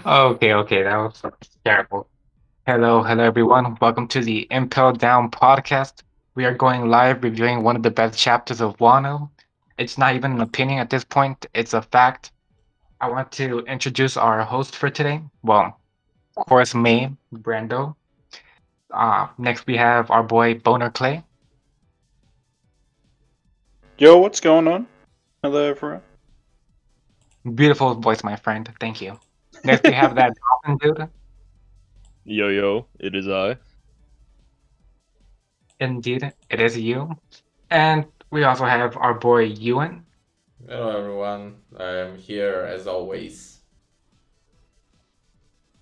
Okay, that was terrible. Hello, everyone. Welcome to the Impel Down podcast. We are going live reviewing one of the best chapters of Wano. It's not even an opinion at this point, it's a fact. I want to introduce our host for today. Well, of course, me, Brando. Next, we have our boy Bonar Clay. Yo, what's going on? Hello, everyone. Beautiful voice, my friend. Thank you. Next, we have that Dolphin dude. Yo yo, it is I. Indeed, it is you. And we also have our boy Yuen. Hello everyone, I am here as always.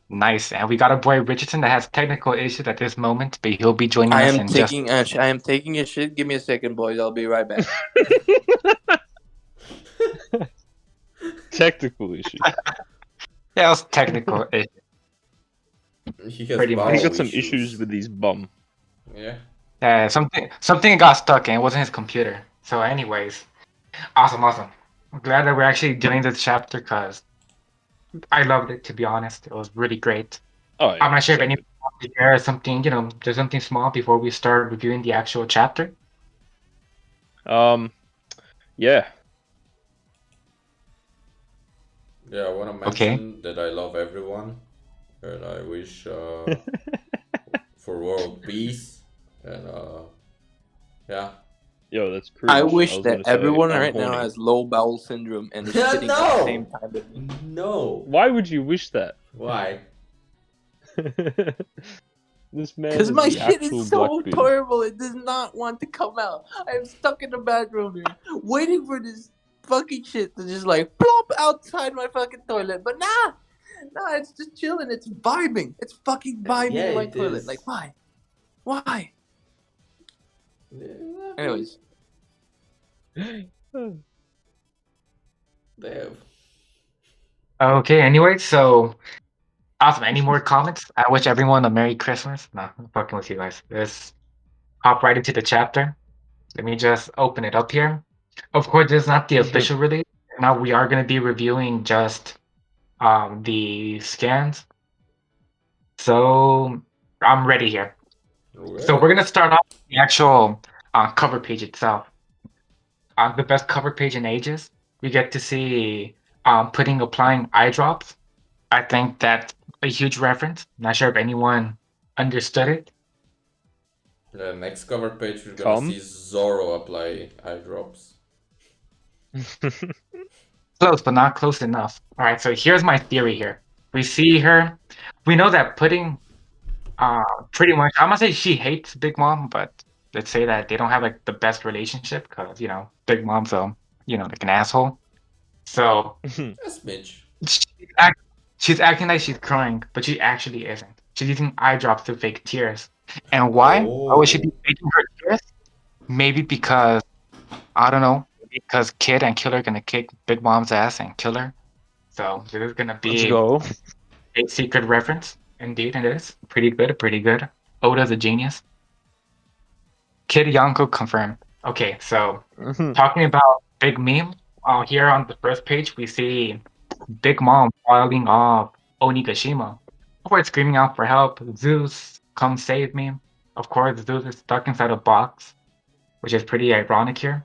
Nice. And we got our boy Richardson that has technical issues at this moment, but he'll be joining I us am in just. taking a I am taking a shit. Give me a second, boys. I'll be right back. Technical issues. Yeah, it was technical issues. He has Pretty much. bowel He got some issues with his bum. Yeah. Something got stuck and it wasn't his computer. So, anyways, awesome. I'm glad that we're actually doing this chapter because I loved it. To be honest, it was really great. Oh yeah. I'm not sure if so anyone wants to share something, just something small before we start reviewing the actual chapter. good. Yeah. Yeah, I wanna Okay. mention that I love everyone and I wish for world peace and yeah. Yo, that's cringe. I wish was that gonna say, everyone I'm right now horny. has low bowel syndrome and is Yeah, shitting at the same time with me. No. Why would you wish that? Why? This man Because is my the shit actual is so Blackbeard. terrible. It does not want to come out. I'm stuck in the bathroom here, waiting for this fucking shit to just like plop outside my fucking toilet. But nah, it's just chilling. It's vibing. It's fucking vibing Yeah, in my it toilet. is. Like why? Yeah, Anyways, damn. Okay, anyway, so awesome. Any more comments? I wish everyone a Merry Christmas. No, I'm fucking with you guys. Let's hop right into the chapter. Let me just open it up here. Of course, this is not the official release. Now we are going to be reviewing just the scans. So I'm ready here. So we're going to start off with the actual cover page itself. The best cover page in ages. We get to see applying eye drops. I think that's a huge reference. Not sure if anyone understood it. The next cover page we're gonna Come. see Zoro apply eye drops. Close, but not close enough. All right, so here's my theory here. We see her. We know that Pudding, pretty much. I'm gonna say she hates Big Mom, but let's say that they don't have like the best relationship because Big Mom's like an asshole. So Yes, Mitch. she's, act- she's acting like she's crying, but she actually isn't. She's using eye drops to fake tears. And why? Why would she be Oh. faking her tears? Maybe because I don't know. Because Kid and Killer are gonna kick Big Mom's ass and kill her. So this is gonna Let's be go. a secret reference. Indeed, it is. Pretty good. Oda's a genius. Kid Yonko confirmed. Okay, so talking about Big Meme, here on the first page, we see Big Mom filing off Onigashima. Of course, screaming out for help. Zeus, come save me. Of course, Zeus is stuck inside a box, which is pretty ironic here.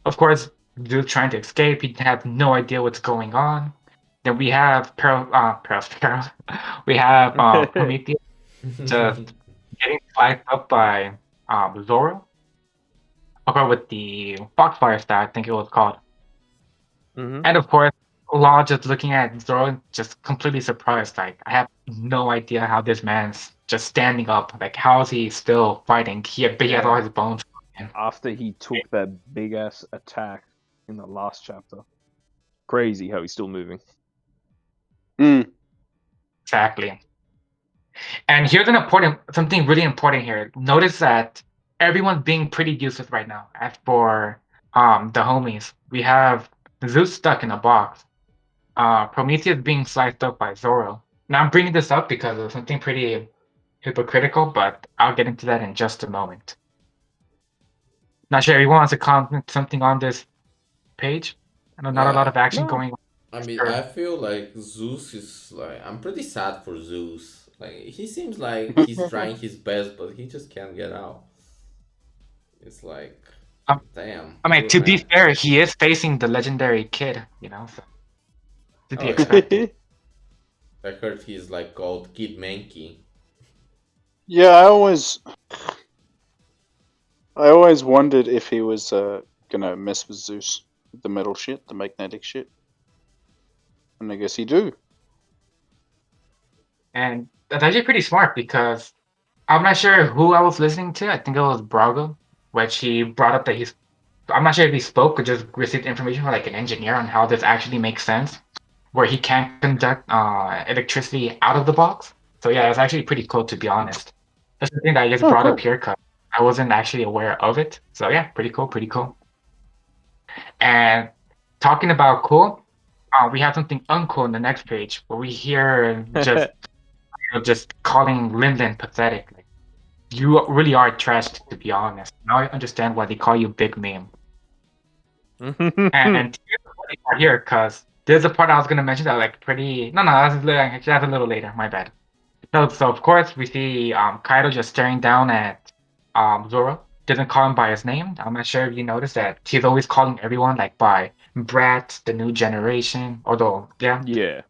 Of course, Zeus trying to escape. He have no idea what's going on. Then we have Pearl. We have Prometheus just getting sliced up by Zoro. Okay, with the Foxfire star, I think it was called. And of course, Law just looking at Zoro, just completely surprised. Like, I have no idea how this man's just standing up. Like, how is he still fighting? He has all his bones. After he took that big ass attack in the last chapter. Crazy how he's still moving. Exactly. And here's something really important here. Notice that everyone's being pretty useless right now. As for the homies, we have Zeus stuck in a box. Prometheus being sliced up by Zoro. Now I'm bringing this up because of something pretty hypocritical, but I'll get into that in just a moment. Not sure everyone wants to comment something on this page. I know not a lot of action going on. I mean, Sure. I feel like Zeus is like I'm pretty sad for Zeus. Like he seems like he's trying his best, but he just can't get out. It's like, Um, damn, I mean, poor to be man. fair, he is facing the legendary kid, so to be Oh yeah, expected. I heard he's like called Kid Mankey. Yeah, I always wondered if he was gonna mess with Zeus, with the metal shit, the magnetic shit, and I guess he do. And that's actually pretty smart because I'm not sure who I was listening to. I think it was Brago, which he brought up that he's. I'm not sure if he spoke or just received information from like an engineer on how this actually makes sense, where he can conduct electricity out of the box. So yeah, it's actually pretty cool to be honest. That's the thing that I just Oh, brought up cool. here because I wasn't actually aware of it. So yeah, pretty cool, pretty cool. And talking about cool, we have something uncool on the next page where we hear just calling Linlin pathetic. Like, you really are trash, to be honest. Now I understand why they call you Big Meme. And here's the funny part here, because there's a part I was gonna mention that like pretty. No, that's a little later. My bad. So of course we see Kaido just staring down at Zoro. Doesn't call him by his name. I'm not sure if you noticed that he's always calling everyone like by Brat, the new generation. Although yeah, Yeah.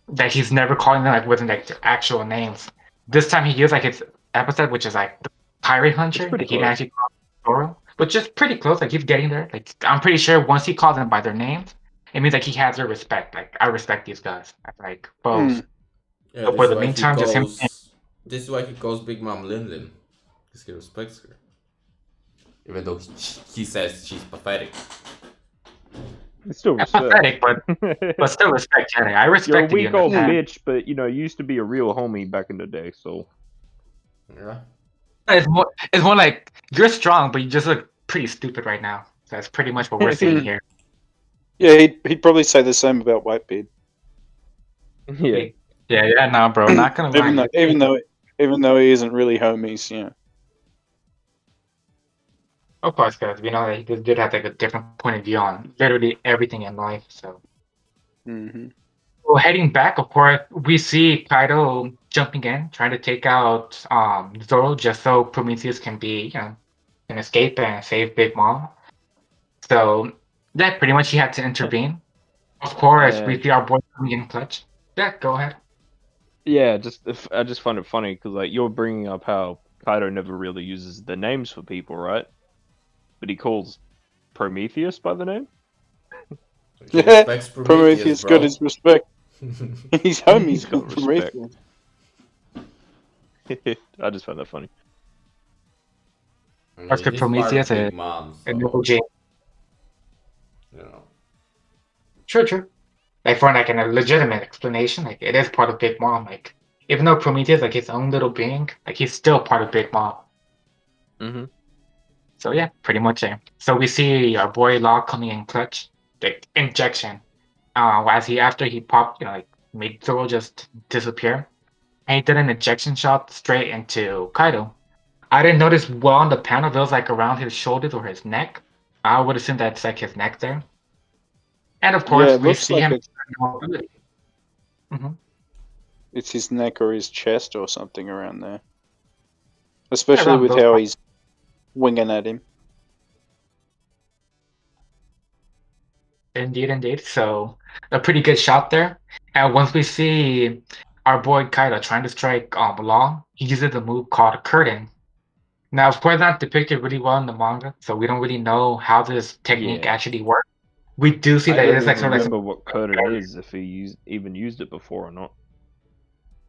that he's never calling them like within like their actual names. This time he used like his episode, which is like the Pirate It's Hunter. pretty Like he didn't close. actually call Zoro, which is pretty close. Like he's getting there. Like I'm pretty sure once he calls them by their names, it means like he has their respect. Like I respect these guys. As like both. Yeah, But this for is the why he meantime, just him. calls. This is why he calls Big Mom Linlin, because he respects her, even though he says she's pathetic. It's still That's respect. pathetic, but still respect. Yeah, I You're a respected you weak in the old past. bitch, but you used to be a real homie back in the day, so. Yeah. It's more like you're strong, but you just look pretty stupid right now. So that's pretty much what we're seeing here. Yeah, he'd probably say the same about Whitebeard. Yeah. Yeah, no, bro. Not gonna lie. Even though he isn't really homies, yeah. Of course, guys, we know that he did have like a different point of view on literally everything in life. So, Mm-hmm. well, heading back, of course, we see Kaido jumping in, trying to take out Zoro just so Prometheus can can escape and save Big Mom. So, yeah, pretty much he had to intervene. Of course, we And see our boy coming in clutch. Yeah, go ahead. yeah, I just find it funny because like you're bringing up how Kaido never really uses the names for people, right? But he calls Prometheus by the name. He Yeah, respects Prometheus got bro. his respect. He's homies He's got got respect. Prometheus. I just find that funny. I mean, Oscar he's part of Prometheus Big Mom, and so OJ. you know. True. Like for like a legitimate explanation, like it is part of Big Mom. Like even though Prometheus like his own little being, like he's still part of Big Mom. Mm-hmm. So yeah, pretty much it. So we see our boy Law coming in clutch, like injection. As he after he popped, like made Zoro just disappear, and he did an injection shot straight into Kaido. I didn't notice well on the panel. It was like around his shoulders or his neck. I would assume that's like his neck there. And of Yeah, course, it we looks see like him. Mm-hmm. it's his neck or his chest or something around there. Especially Around with those how parts. he's winging at him. Indeed. So a pretty good shot there. And once we see our boy Kaido trying to strike Law, he uses a move called Curtain. Now, of course, not depicted really well in the manga, so we don't really know how this technique Yeah. actually works. We do see I that it don't is like even sort of remember what curtain is, if he even used it before or not.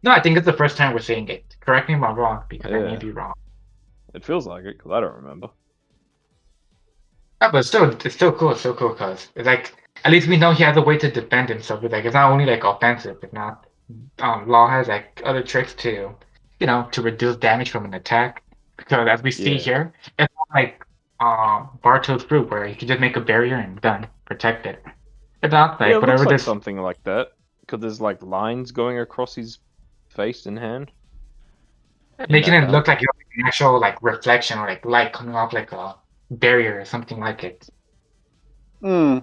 No, I think it's the first time we're seeing it. Correct me if I'm wrong, because I may Yeah. be wrong. It feels like it because I don't remember. Yeah, but it's still cool. It's still cool because it's like at least we know he has a way to defend himself. It's like it's not only like offensive, but not Law has like other tricks to to reduce damage from an attack. Because as we see Yeah. here, it's not like Barto's group where he can just make a barrier and done, protected. It's not like Yeah, it whatever looks like this something like that because there's like lines going across his face and hand. making that it look belt. like an actual like reflection or like light coming off like a barrier or something like it. Hmm.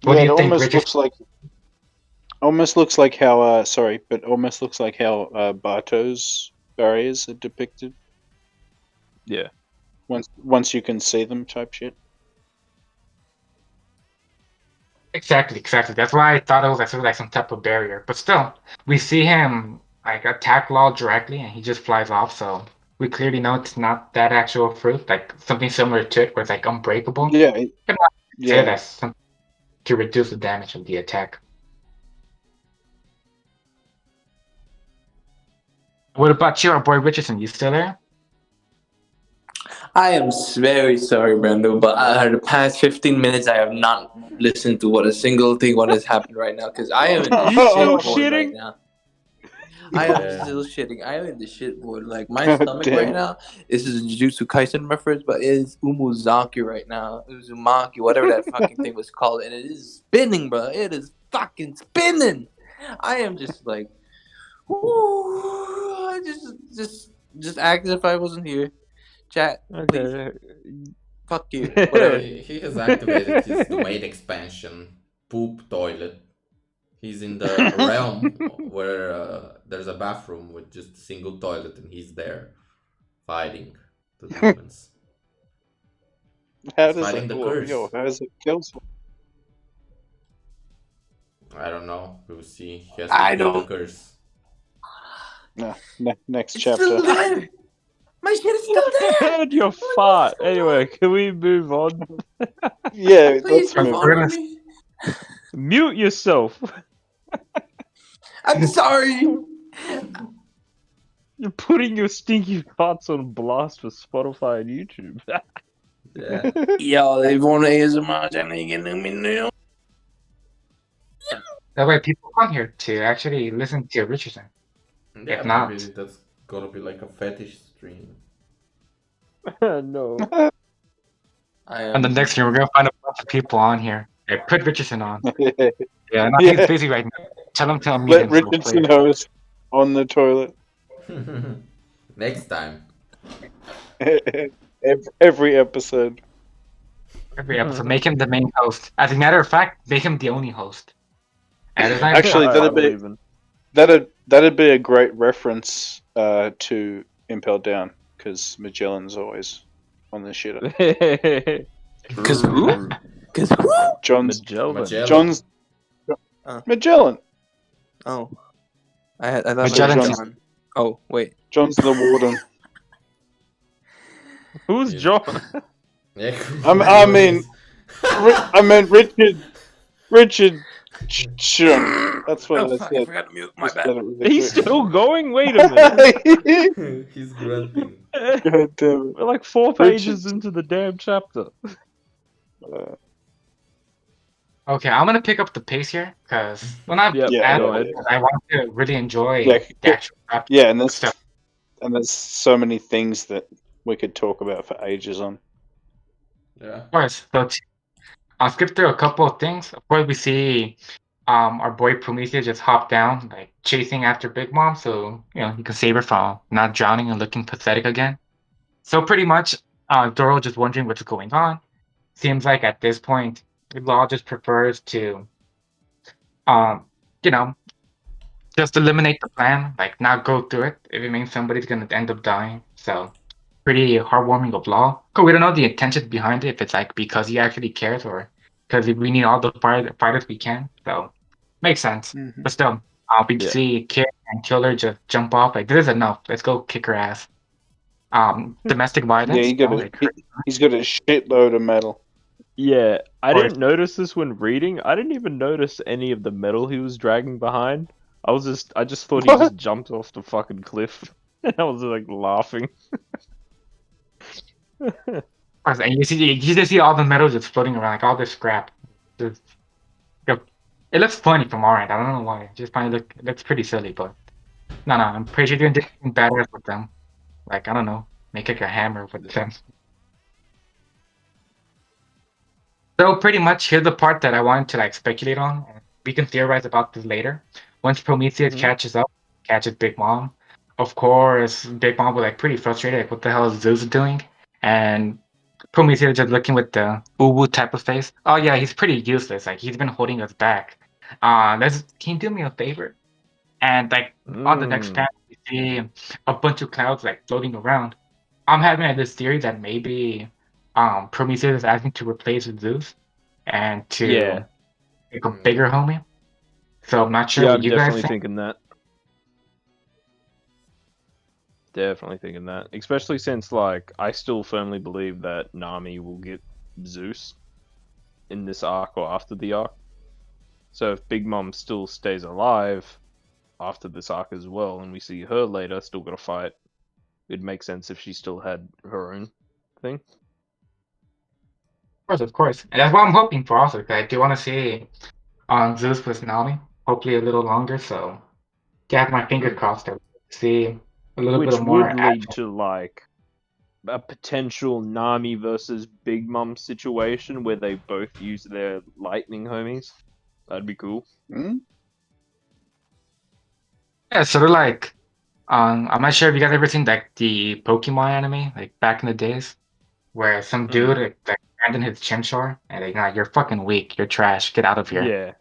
What Yeah, do it you think, almost Richard? looks like how sorry, but almost looks like how Barto's barriers are depicted. Yeah. Once you can see them, type shit. Exactly. That's why I thought it was like sort of like some type of barrier. But still, we see him like attack Law directly, and he just flies off. So we clearly know it's not that actual fruit. Like something similar to it, where it's like unbreakable. Yeah, But not say yeah. that's something to reduce the damage of the attack. What about you, our boy Richardson? You still there? I am very sorry, Brando, but the past 15 minutes I have not listened to what a single thing what has happened right now because I am in the You shit still board right shitting? now. I am Yeah. still shitting. I am in the shit board. Like my God stomach damn right it. now. This is a Jujutsu Kaisen reference, but it is Umuzaki right now. Uzumaki, whatever that fucking thing was called, and it is spinning, bro. It is fucking spinning. I am just like, whoo, I just act as if I wasn't here. Chat, please. Okay. Fuck you. Whatever. He has activated his domain expansion, poop toilet. He's in the realm where there's a bathroom with just a single toilet, and he's there fighting the demons. How He's does fighting it? the Yo, curse. how does it kill someone? I don't know. We'll see. He has to I defeat the don't. curse. No, next It's chapter. still there. My shit is still there. And your fart. Anyway, can we move on? Yeah, Please let's move move on on. with me. Mute yourself. I'm sorry. You're putting your stinky farts on blast for Spotify and YouTube. Yeah. Yo, they want to ASMR channel again. That way, people come here to actually listen to Richardson. Yeah, If maybe not, that's gonna be like a fetish stream. No. I on the am. next stream, we're gonna find a bunch of people on here. Yeah, put Richardson on. Yeah, no, he's Yeah. busy right now. Tell him to unmute Let himself, Richardson please. host on the toilet Next time. every episode. Every episode, make him the main host. As a matter of fact, make him the only host. And it's not Actually, I that'd don't be even. that'd be a great reference to Impel Down because Magellan's always on the shit. Cause who? Cause who? John's Magellan. John's Magellan. Oh, I thought Magellan. John. Oh wait. John's the warden. Who's He's- John? Yeah, I mean, I meant Richard. That's what Oh I fuck! I said. forgot to mute. My Just bad. said it really He's quick. still going? Wait a minute. He's grunting. God damn We're like 4 pages into the damn chapter. it. Okay, I'm gonna pick up the pace here because not Yep, bad, go ahead. but I want to really enjoy Yeah, the actual chapter Yeah, and stuff. there's so many things that we could talk about for ages on. Yeah. Of course, so I'll skip through a couple of things. Of course, we see our boy Prometheus just hop down, like chasing after Big Mom, so he can save her from not drowning and looking pathetic again. So pretty much, Doro just wondering what's going on. Seems like at this point, Law just prefers to, um, you know, just eliminate the plan, like not go through it if it means somebody's gonna end up dying. So pretty heartwarming of Law. Cause we don't know the intentions behind it, if it's like because he actually cares or because we need all the fighters we can. So makes sense. But still, we Yeah. see Kid and Killer just jump off like this is enough. Let's go kick her ass. Domestic violence. Yeah, he's got a shitload of metal. Yeah, I Or- didn't notice this when reading. I didn't even notice any of the metal he was dragging behind. I just thought he What? just jumped off the fucking cliff. And I was like laughing. And you just see all the metal just floating around, like all this scrap. Just, it looks funny from our end. I don't know why. I just find it looks pretty silly, but no, I'm pretty sure doing something better with them. Like I don't know, make like a hammer with them. So pretty much here's the part that I wanted to like speculate on. And we can theorize about this later. Once Prometheus catches Big Mom, of course Big Mom was like pretty frustrated, like what the hell is Zeus doing? And Prometheus just looking with the uwu type of face. Oh yeah, he's pretty useless. Like he's been holding us back. Can you do me a favor? And like on the next panel, we see a bunch of clouds like floating around. I'm having this theory that maybe Prometheus is asking to replace Zeus and to Yeah. make a bigger homie. So I'm not sure Yeah, what I'm you guys definitely think. thinking that. Definitely thinking that. Especially since, like, I still firmly believe that Nami will get Zeus in this arc or after the arc. So if Big Mom still stays alive after this arc as well, and we see her later, still got to fight, it'd make sense if she still had her own thing. Of course. And that's what I'm hoping for also, because I do want to see Zeus with Nami, hopefully a little longer, so got my finger crossed to see a little bit Which of more would lead action. to, like, a potential Nami versus Big Mom situation where they both use their lightning homies. That'd be cool. Yeah, sort of like, I'm not sure if you guys ever seen like the Pokemon anime, like back in the days, where some dude like abandoned his Chimchar and like, you're fucking weak, you're trash, get out of here. Yeah.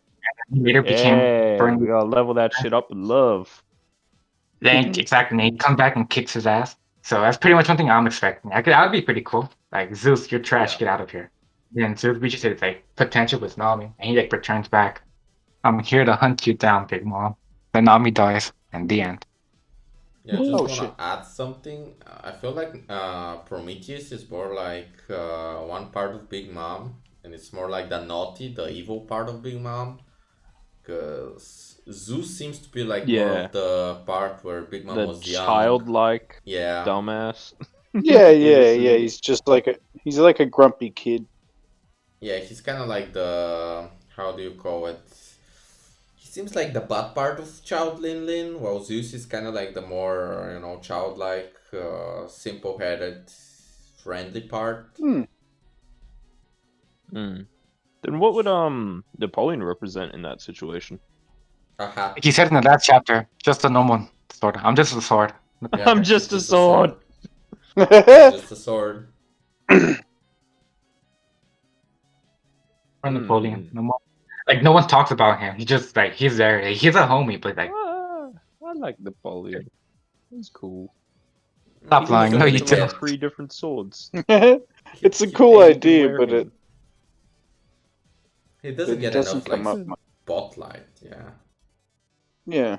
And he later became Yeah, we friendly. gotta level that shit up with love. Then exactly, and he comes back and kicks his ass. So that's pretty much one thing I'm expecting. That would be pretty cool. Like Zeus, you're trash, Yeah. get out of here. Then Zeus reaches his like potential with Nami, and he like returns back. I'm here to hunt you down, Big Mom. Then Nami dies, and the end. Yeah, I just Oh, want shit. to add something. I feel like Prometheus is more like one part of Big Mom, and it's more like the naughty, the evil part of Big Mom. Because Zeus seems to be like more Yeah. of the part where Big Mom The was young. childlike Yeah. dumbass. Yeah. Innocent. He's like a grumpy kid. Yeah, he's kind of like the, how do you call it? He seems like the bad part of Child Lin Lin, while Zeus is kind of like the more, childlike, simple-headed, friendly part. Then what would Napoleon represent in that situation? Aha. Like he said in the last chapter, just a normal sword. I'm just a sword. Yeah, I'm just a sword. Just a sword. Or Napoleon. Like no one talks about him. He just like he's there. He's a homie, but like I like Napoleon. He's cool. stop He lying. No, doesn't you really don't. get- 3 different swords. It's a He cool paid to idea, wear but him. He doesn't it get doesn't enough like come up much. spotlight. Yeah. Yeah.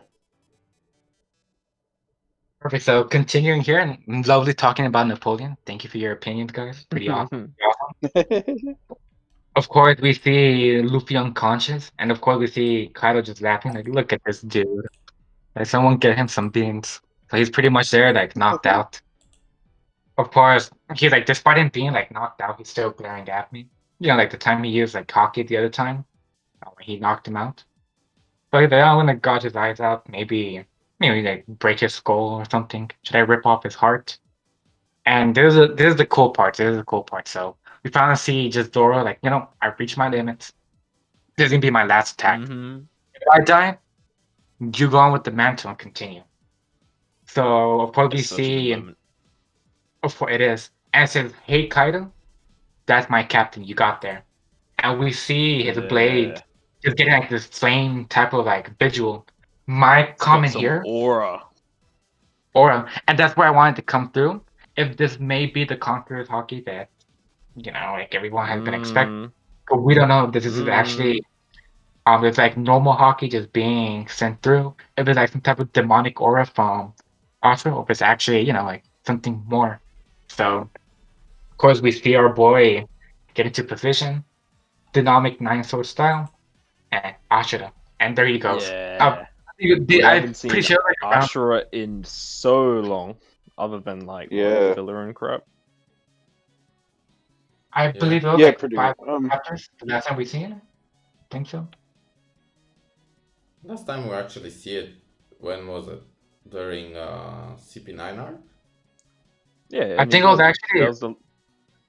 Perfect. So continuing here, and lovely talking about Napoleon. Thank you for your opinions, guys. Pretty awesome. Of course, we see Luffy unconscious, and of course we see Kaido just laughing. Like, look at this dude. Like, someone get him some beans. So he's pretty much there, like knocked out. Of course, he's like, despite him being like knocked out, he's still glaring at me. You know, like the time he used like Haki the other time, when he knocked him out. But I want to gouge his eyes out. Maybe like break his skull or something. Should I rip off his heart? And this is the cool part. This is the cool part. So we finally see just Zoro like, I've reached my limits. This is gonna be my last attack. If I die, you go on with the mantle and continue. So of course we That's such a good see, moment. of course it is, and it says, "Hey Kaido, that's my captain. You got there." And we see his blade just getting like this flame type of like visual. My It's got comment some here, aura. and that's where I wanted to come through. If this may be the Conqueror's Haki that, like everyone has been expecting, but we don't know if this is actually it's like normal Haki just being sent through. If it's like some type of demonic aura from Arthur, or if it's actually, like something more. So, of course, we see our boy get into position, dynamic 9-sword style, and Ashura. And there he goes. Yeah. I'm pretty sure like around, Ashura in so long, other than like Yeah. filler and crap. I believe it was Yeah, like pretty 5 good. chapters the last time we seen it. I think so. Last time we actually see it, when was it? During CP9 arc? Yeah, I think it was actually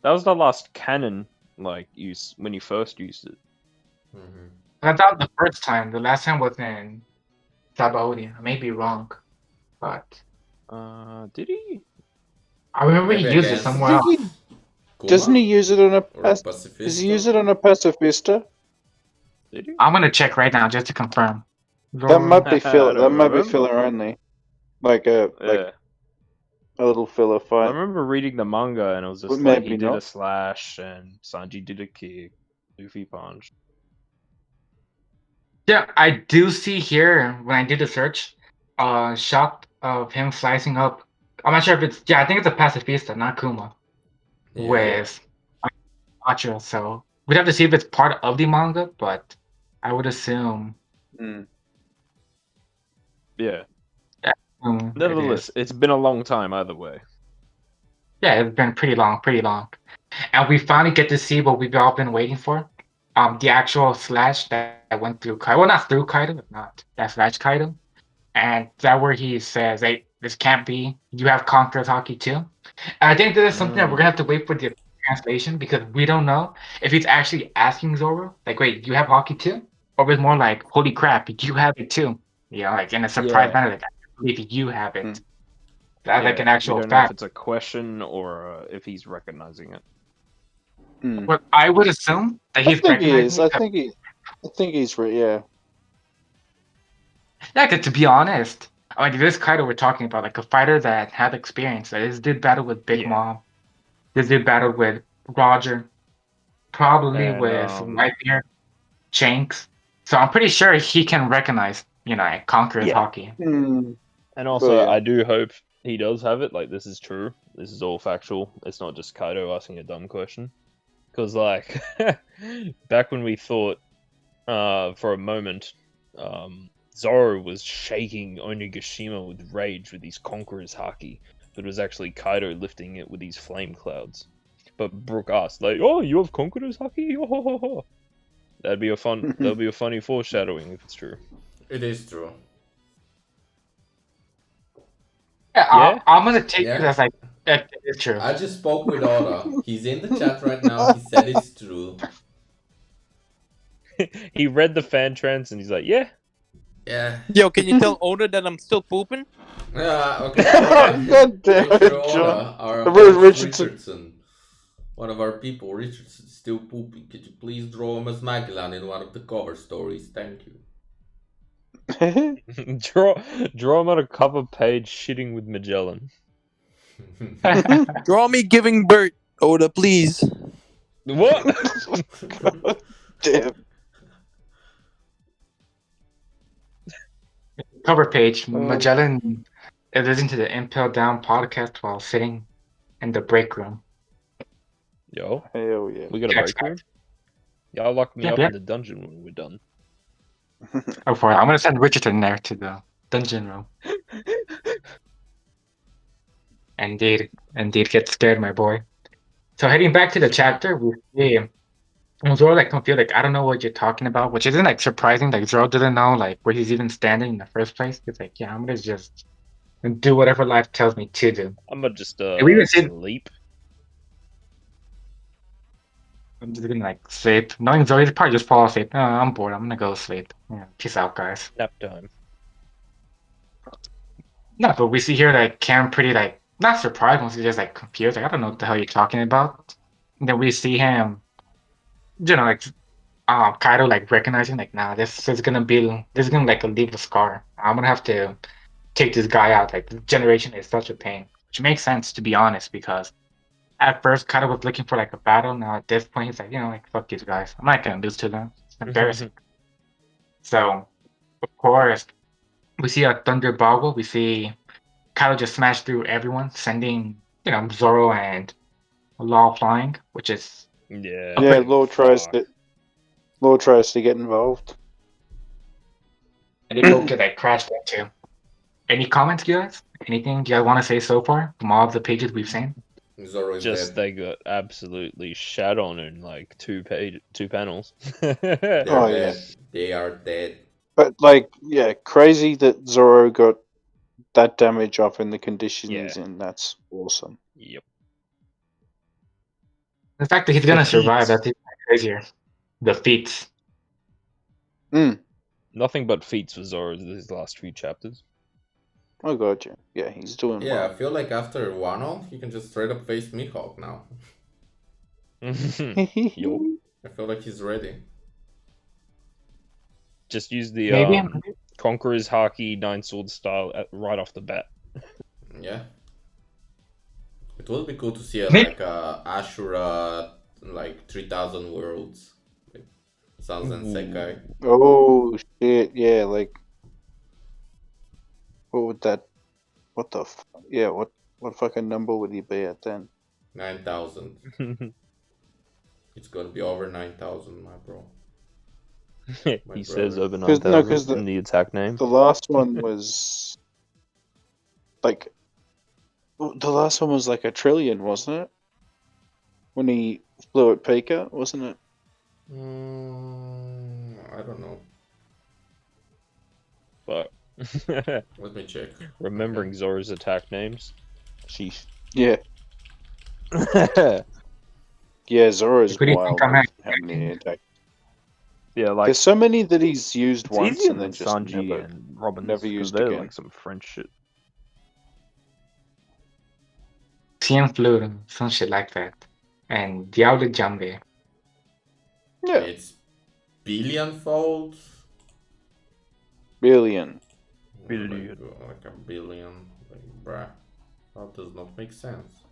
that was the last canon like use when you first used it. I thought the first time. The last time was in Sabaody. I may be wrong, but Did he? I remember he Maybe used it against- somewhere else. Doesn't he use it on a Or Does he use Pacifista? it on a pacifista? Did he? I'm gonna check right now just to confirm. That might be I filler. That don't might be remember. filler only. Like a Yeah. a little filler I fight. remember reading the manga and it was just But like he maybe did a not. slash and Sanji did a kick, Luffy punch. Yeah, I do see here when I did the search, shot of him slicing up. I'm not sure if it's I think it's a pacifista, not Kuma, Yeah. with Macho. So we'd have to see if it's part of the manga, but I would assume. Mm. Yeah. It Nevertheless, is. it's been a long time either way. Yeah, it's been pretty long, and we finally get to see what we've all been waiting for. The actual slash that went through Kaido. Well, not through Kaido, but not that slash Kaido. And that where he says, "Hey, this can't be. You have Conqueror's Haki too." And I think this is something that we're gonna have to wait for the translation because we don't know if he's actually asking Zoro, like, "Wait, you have Haki too?" Or it's more like, "Holy crap, you have it too." You know, like in a surprise Yeah. manner, like, "I believe you have it." Mm. That's like an we actual don't know if fact. it's a question or if he's recognizing it. Mm. But I would assume that I he's think he is. recognizing. I think he's right. Yeah. Yeah, 'cause to be honest, I mean, this Kaido we're talking about, like a fighter that had experience. Like, this did battle with Big Yeah. Mom. This did battle with Roger. Probably And with Whitebeard, Shanks. So I'm pretty sure he can recognize, like, Conqueror's Haki. Mm. And also, Well, yeah. I do hope he does have it. Like, this is true. This is all factual. It's not just Kaido asking a dumb question. Because, like, back when we thought, for a moment, Zoro was shaking Onigashima with rage with his Conqueror's Haki, but it was actually Kaido lifting it with his flame clouds. But Brook asked, like, "Oh, you have Conqueror's Haki? Oh, ho, ho, ho." That'd be a funny foreshadowing if it's true. It is true. Yeah, I'm gonna take Yeah. it as like that is true. I just spoke with Oda. He's in the chat right now. He said it's true. He read the fan trends and he's like, "Yeah." Yeah. Yo, can you tell Oda that I'm still pooping? Okay. God damn it, Mr. John. Oda, our Where's host Richardson? Richardson. One of our people, Richardson, still pooping. Could you please draw him as Magellan in one of the cover stories? Thank you. draw him on a cover page shitting with Magellan. Draw me giving birth, Oda, please. What? God damn. Cover page. Magellan is listening to the Impel Down podcast while sitting in the break room. Yo, Hell yeah. we got a break room? Y'all lock me up in the dungeon when we're done. Oh, for it. I'm gonna send Richardson there to the dungeon room. Indeed, get scared, my boy. So heading back to the chapter, we see Zoro like confused, like I don't know what you're talking about, which isn't like surprising. Like Zoro doesn't know like where he's even standing in the first place. He's like, yeah, I'm gonna just do whatever life tells me to do. I'm gonna just we even see sleep. I'm just gonna like sleep. Knowing Zoro, he'd probably just fall asleep. Oh, I'm bored. I'm gonna go sleep. Yeah, peace out, guys. Nap time. No, but we see here that Cam pretty like not surprised, mostly just like confused. Like I don't know what the hell you're talking about. And then we see him, like Kaido like recognizing like, nah, this is gonna like leave a scar. I'm gonna have to take this guy out. Like this generation is such a pain, which makes sense to be honest because at first Kaido was looking for like a battle. Now at this point he's like, like fuck these guys. I'm not gonna lose to them. It's embarrassing. So of course we see a Thunder Boggle. We see Kaido just smash through everyone, sending Zoro and Law flying, which is Yeah. Law tries to get involved. and they both get like crashed into. Any comments, guys? Anything you guys want to say so far from all of the pages we've seen? Zoro is Just dead. they got absolutely shat on in like two panels. They're dead. They are dead. But crazy that Zoro got that damage off in the condition he's in. That's awesome. Yep. The fact that he's gonna survive, that's even crazier. The feats. Nothing but feats for Zoro these last few chapters. Oh god, yeah, he's doing Yeah, well. I feel like after Wano, he can just straight up face Mihawk now. Yo. I feel like he's ready. Just use the Maybe. Conqueror's Haki 9 sword style right off the bat. Yeah. It would be cool to see Maybe. like Ashura, like 3000 worlds, like Thousand Sekai. Oh shit! Yeah, like what would that? What the? Yeah, what fucking number would he be at then? 9000. It's gonna be over 9000, my bro. My He says brother. over Because 9,000 in the attack name. the last one was like like a trillion, wasn't it? When he flew at Pika, wasn't it? I don't know. But Let me check. remembering Zora's attack names. Sheesh. Yeah, yeah. Zora's What do you wild. think I'm With at? how many attack? Yeah, like There's so many that he's used it's once easier and then than just Sanji never. and Robin's never because used they're again. like some French shit. Cien Fleur, some shit like that. And Diablo Jambe. Yeah, It's billion-fold. billion. Billion. Like a billion. Like, bruh. That does not make sense.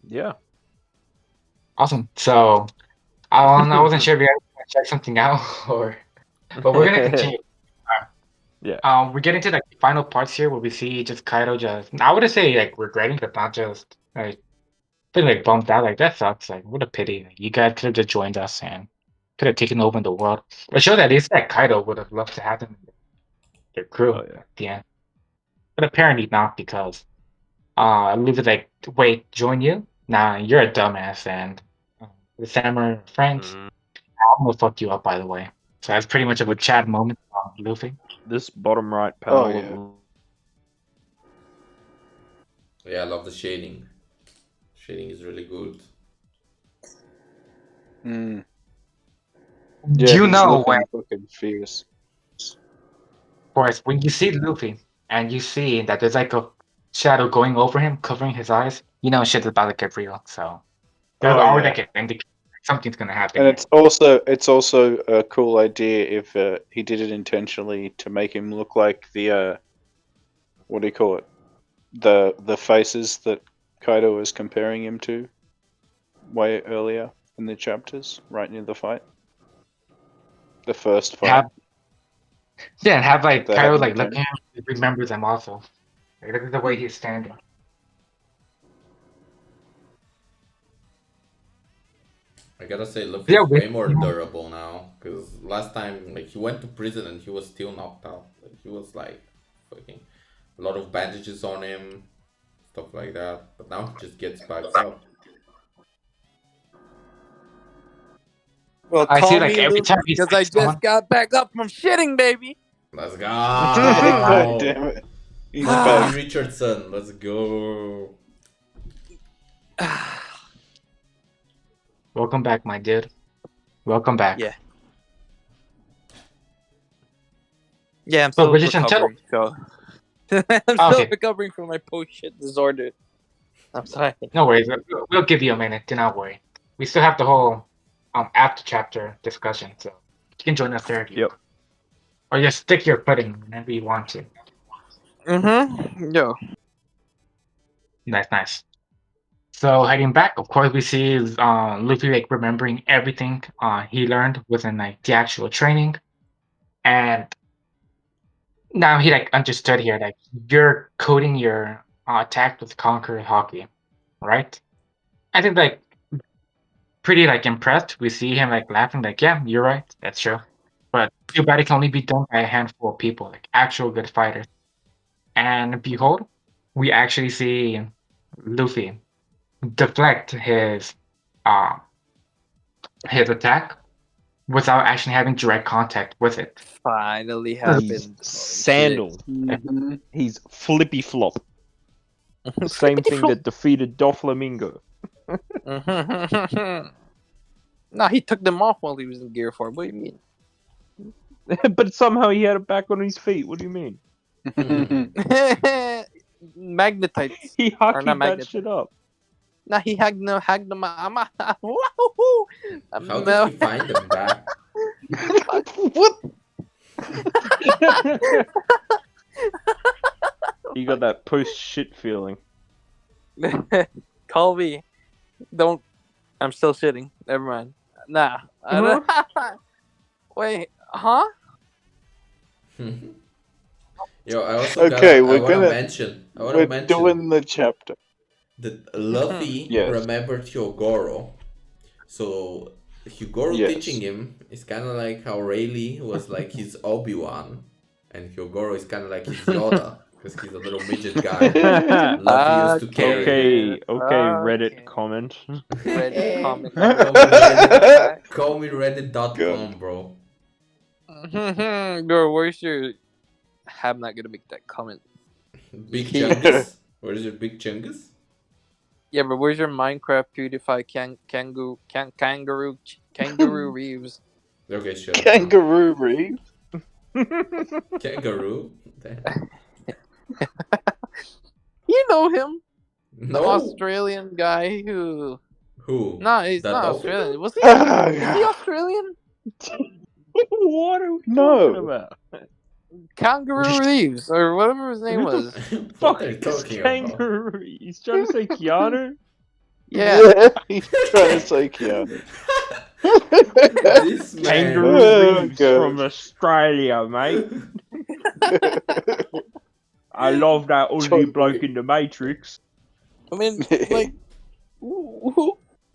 Yeah. Awesome. So, I wasn't sure if you guys want to check something out or, but we're gonna continue. Yeah. We get into like the final parts here where we see just Kaido just, I wouldn't say like regretting, but not just like feeling like bummed out. Like that sucks. Like what a pity. Like, you guys could have just joined us and could have taken over the world. But show that at least that Kaido would have loved to have them in their crew Oh yeah. at the end. But apparently not because Luffy's like, wait, join you? Nah, you're a dumbass and the samurai are friends. I'm gonna fuck you up, by the way. So that's pretty much of a Chad moment on Luffy. This bottom right panel. Oh, yeah. Yeah, I love the shading. Shading is really good. Mm. Do Yeah, you he's know looking when, fucking fierce. of course, when you see Luffy and you see that there's like a shadow going over him, covering his eyes, you know shit's about to get real. So there's Oh, already yeah. like an indication something's gonna happen. And here. it's also a cool idea if he did it intentionally to make him look like the what do you call it? The faces that Kaido was comparing him to way earlier in the chapters, right near the fight. The first fight. And have like They Kaido haven't like look at returned. him, he remembers them also. Like, look at the way he's standing. I gotta say, Luffy's Yeah, way more durable now. Because last time, like, he went to prison and he was still knocked out. Like, he was like, fucking, a lot of bandages on him, stuff like that. But now he just gets back up. Well, I see call like me every Luffy time he because I sees someone, just got back up from shitting, baby. Let's go! God damn it. He's back. Rchrdsn, let's go! welcome back, my dude. Welcome back. Yeah. Yeah, I'm So, still Rchrdsn, tell recovering. So I'm still okay. recovering from my post-shit disorder. I'm sorry. No worries. We'll give you a minute. Do not worry. We still have the whole after chapter discussion, so you can join us there if you Yep. want. Or just stick your footing whenever you want to. Yo. Nice. So heading back, of course, we see Luffy like remembering everything he learned within like the actual training, and now he like understood here like you're coding your attack with Conquer Haki, right? I think like pretty like impressed. We see him like laughing, like, yeah, you're right, that's true. But too bad it can only be done by a handful of people, like actual good fighters. And behold, we actually see Luffy deflect uh his attack without actually having direct contact with it. Finally happened. He's Sandal. Mm-hmm. He's Flippy Flop. The same thing that defeated Doflamingo. Nah, he took them off while he was in Gear 4. What do you mean? But somehow he had it back on his feet. What do you mean? Magnetite. He Or hockeyed not that magnet. shit up. Nah, he hacked the Wahoo! How did he find them back? What? He got that post shit feeling. Colby, don't. I'm still shitting. Never mind. Nah. Wait, huh? Yo, I also Okay, I we're wanna gonna- mention. I wanna We're mention doing the chapter. that Luffy Yes. remembered Hyogoro. So Hyogoro Yes. teaching him is kind of like how Rayleigh was like his Obi-Wan, and Hyogoro is kind of like his Yoda because he's a little midget guy. Luffy used to carry. Okay, Reddit comment. Reddit comment. Call me Reddit.com, bro. Bro, where's your? I'm not gonna make that comment. Big Chungus. Where is your Big Chungus? Yeah, but where's your Minecraft PewDiePie kangaroo Reeves? Okay, sure. Kangaroo Reeve. Kangaroo. You know him, the No. Australian guy who. Who? No, he's That not Dolphin? Australian. Was he? Ah, Is he Australian? What are we No. talking about? Kangaroo Reeves or whatever his name was. What Fuck are you is talking about? kangaroo? He's trying to say Keanu? Yeah. He's trying to say Keanu. This man. Kangaroo Oh, Reeves God. from Australia, mate. I love that Aussie bloke in the Matrix. I mean, like,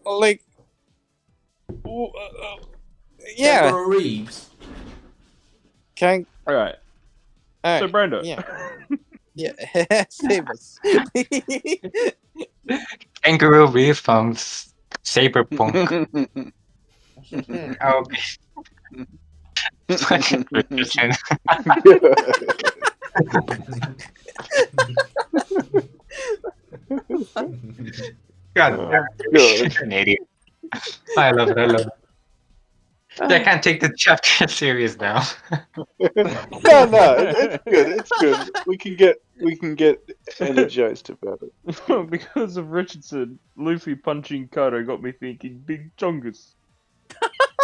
like, yeah. Kangaroo Reeves. Alright, Alright, so Brando. yeah. Yeah, save us. Kangaroo Reef from Cyberpunk. Okay. Fucking Richardson. God damn, Good. an idiot. I love it. I love it. I can't take the chapter serious now. No, it's good. It's good. We can get energized about it. Because of Richardson, Luffy punching Kaido got me thinking Big Chungus.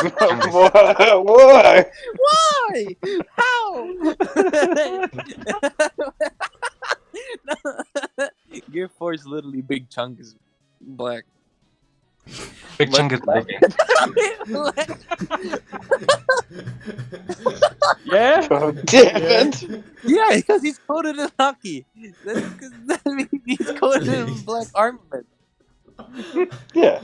Why? Why? How? Gear 4 is literally Big Chunk is black. Big chunk is living. Yeah? God damn it! Yeah, because he's coated in Haki. That means he's coated in black armament. Yeah.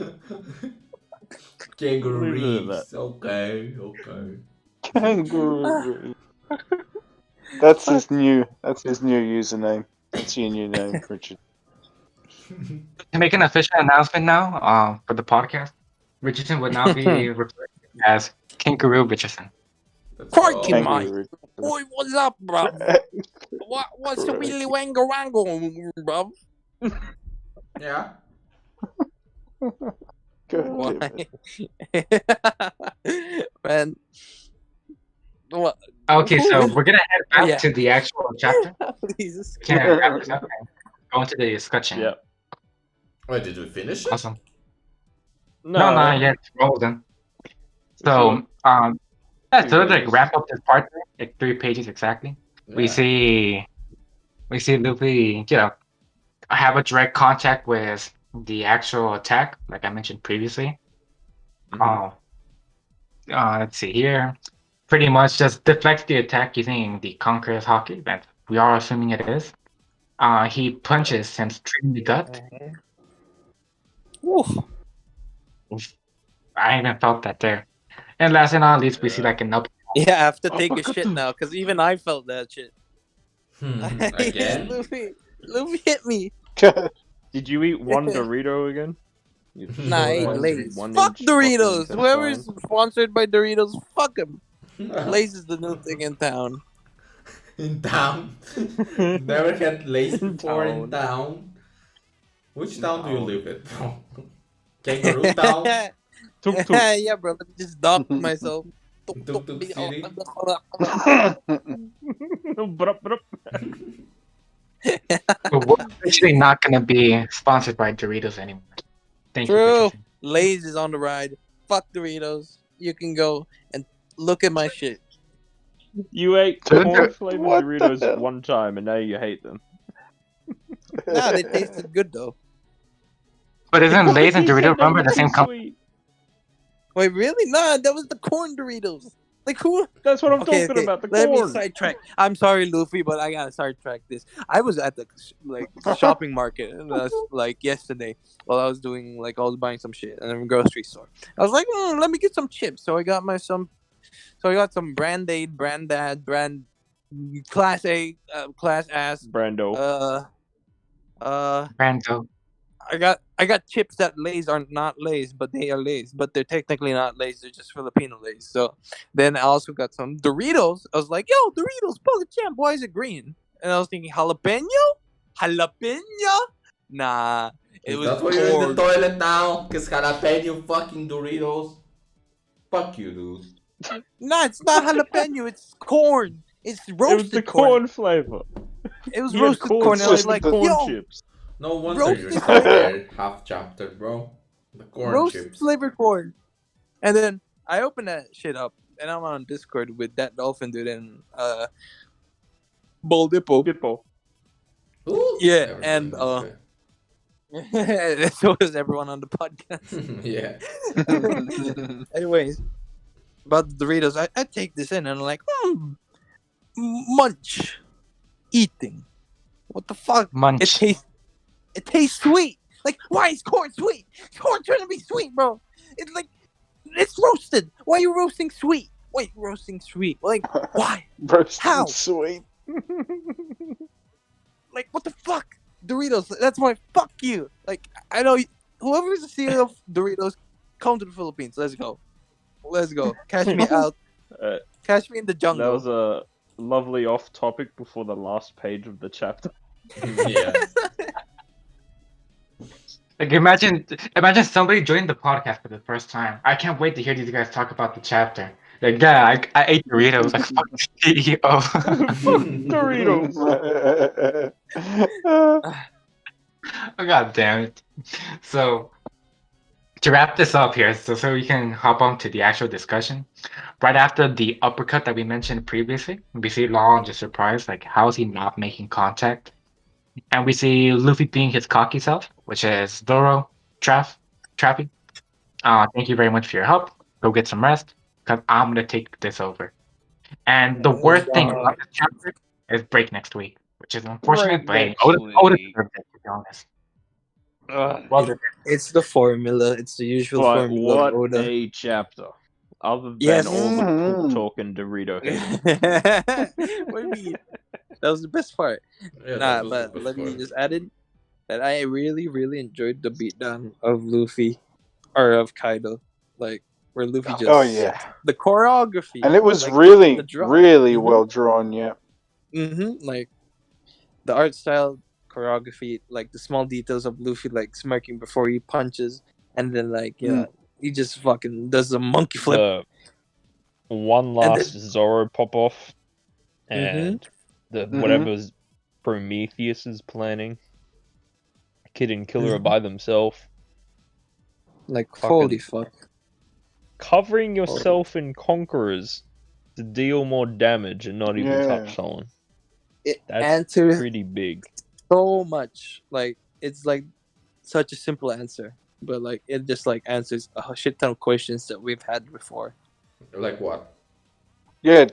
Kangaroo Leave it at Reeves. Okay, okay. Kangaroo. That's his new username. That's your new name, Richard. To make an official announcement now, for the podcast, Richardson would now be referred to as Kangaroo Richardson. That's Porky all. Mike. Kangaroo. Oi, what's up, bro? What's the Willy Wango Wango, bro? Yeah. God damn it. Man. What? Okay, so we're gonna head back Yeah. to the actual chapter. Jesus. Can I wrap this up and go into the discussion? Yeah. Wait, did we finish it? Awesome. No, not yet. Well done. So, yeah, so let's like wrap up this part, like 3 pages exactly. We Yeah. see Luffy, have a direct contact with the actual attack, like I mentioned previously. Let's see here. Pretty much just deflects the attack using the Conqueror's Haki, that we are assuming it is. He punches him straight in the gut. Ooh. I even felt that there. And last and not least, we see like an up. Yeah, I have to take a shit now, because even I felt that shit. Again? Luffy hit me. Did you eat one Dorito again? Nah, I ate One- Lay's. one Fuck inch Doritos. fucking Whoever's intestine. sponsored by Doritos, fuck him. Lay's is the new thing in town. In town. Never had Lace In before in town. town. Which town do you Town. live in? Kangaroo Town? Tuk tuk. Yeah, bro. Let me just dock myself. Tuk Tuk City. But we're actually not gonna be sponsored by Doritos anymore. Thank you for True. choosing. Lay's is on the ride. Fuck Doritos. You can go and look at my shit. You ate So corn flavored what the Doritos hell? one time and now you hate them. Nah, they tasted good though. But isn't Lay's and He said Doritos they run by were the too same company? sweet. Wait, really? Nah, that was the corn Doritos. Like who? That's what I'm Okay, talking okay. about. The Let me corn. sidetrack. I'm sorry, Luffy, but I gotta sidetrack this. I was at the shopping market like yesterday while I was doing I was buying some shit in a grocery store. I was like, let me get some chips. So I got some Brandade, Brandad, brand class A, class ass. Brando. Brando. I got chips that Lay's are not Lay's, but they are Lay's, but they're technically not Lay's. They're just Filipino Lay's. So then I also got some Doritos. I was like, yo, Doritos, Champ, why is it green? And I was thinking, jalapeno? Nah, it Is was that why you're in the corn. toilet now? Cause jalapeno fucking Doritos. Fuck you, dude. Nah, it's not jalapeno. It's corn. It's roasted It was the corn flavor. It was You had roasted corn. I was like, corn yo, chips. No wonder you're roasted stuck there, half chapter, bro. The corn roasted chips. flavored corn. And then I opened that shit up, and I'm on Discord with that Dolphin dude and Boldipo. Dippo. Ooh, Yeah, everyone and this way. so is everyone on the podcast. Yeah. Anyways, about the Doritos, I take this in and I'm like, munch, eating. What the fuck? Munch. It tastes sweet. Like, why is corn sweet? Corn trying to be sweet, bro. It's like, it's roasted. Why are you roasting sweet? Wait, roasting sweet. Like, why? Roasted How? sweet. Like, what the fuck? Doritos, that's why, fuck you. Like, I know, whoever is the CEO of Doritos, come to the Philippines. Let's go. Let's go. Cash me out. Cash me in the jungle. That was a lovely off topic before the last page of the chapter. Yeah. Like imagine somebody joined the podcast for the first time. I can't wait to hear these guys talk about the chapter. Like, yeah, I ate Doritos. Like, fuck CEO. Doritos. Oh, god damn it. So to wrap this up here, so we can hop on to the actual discussion. Right after the uppercut that we mentioned previously, we see Long just surprised, like, how is he not making contact? And we see Luffy being his cocky self, which is Zoro, Trappy. Thank you very much for your help. Go get some rest, because I'm going to take this over. And the worst thing about this chapter is break next week, which is unfortunate, but Oda deserved it, to be honest. Well, it's the formula. It's the usual But formula. what of Oda. a chapter. Other than Yes. all the poop talk and Dorito hating. What do you mean? That was the best part. Yeah, Nah, that was but the best let me part. just add in that I really, really enjoyed the beatdown of Luffy or of Kaido. Like, where Luffy just. Oh yeah, The choreography. and it was like, really, the draw. really Mhm. well drawn. Yeah. Like, the art style, choreography, like the small details of Luffy, like smirking before he punches, and then, like, he just fucking does a monkey flip. The one last Zoro pop off, and Mhm. whatever Prometheus is planning. Kid and Killer are by themselves. Like, Fucking- holy fuck. Covering yourself in Conquerors to deal more damage and not even touch someone. It That's answers pretty big. so much. Like, it's like such a simple answer, but like it just like answers a shit ton of questions that we've had before. Like what? Yeah.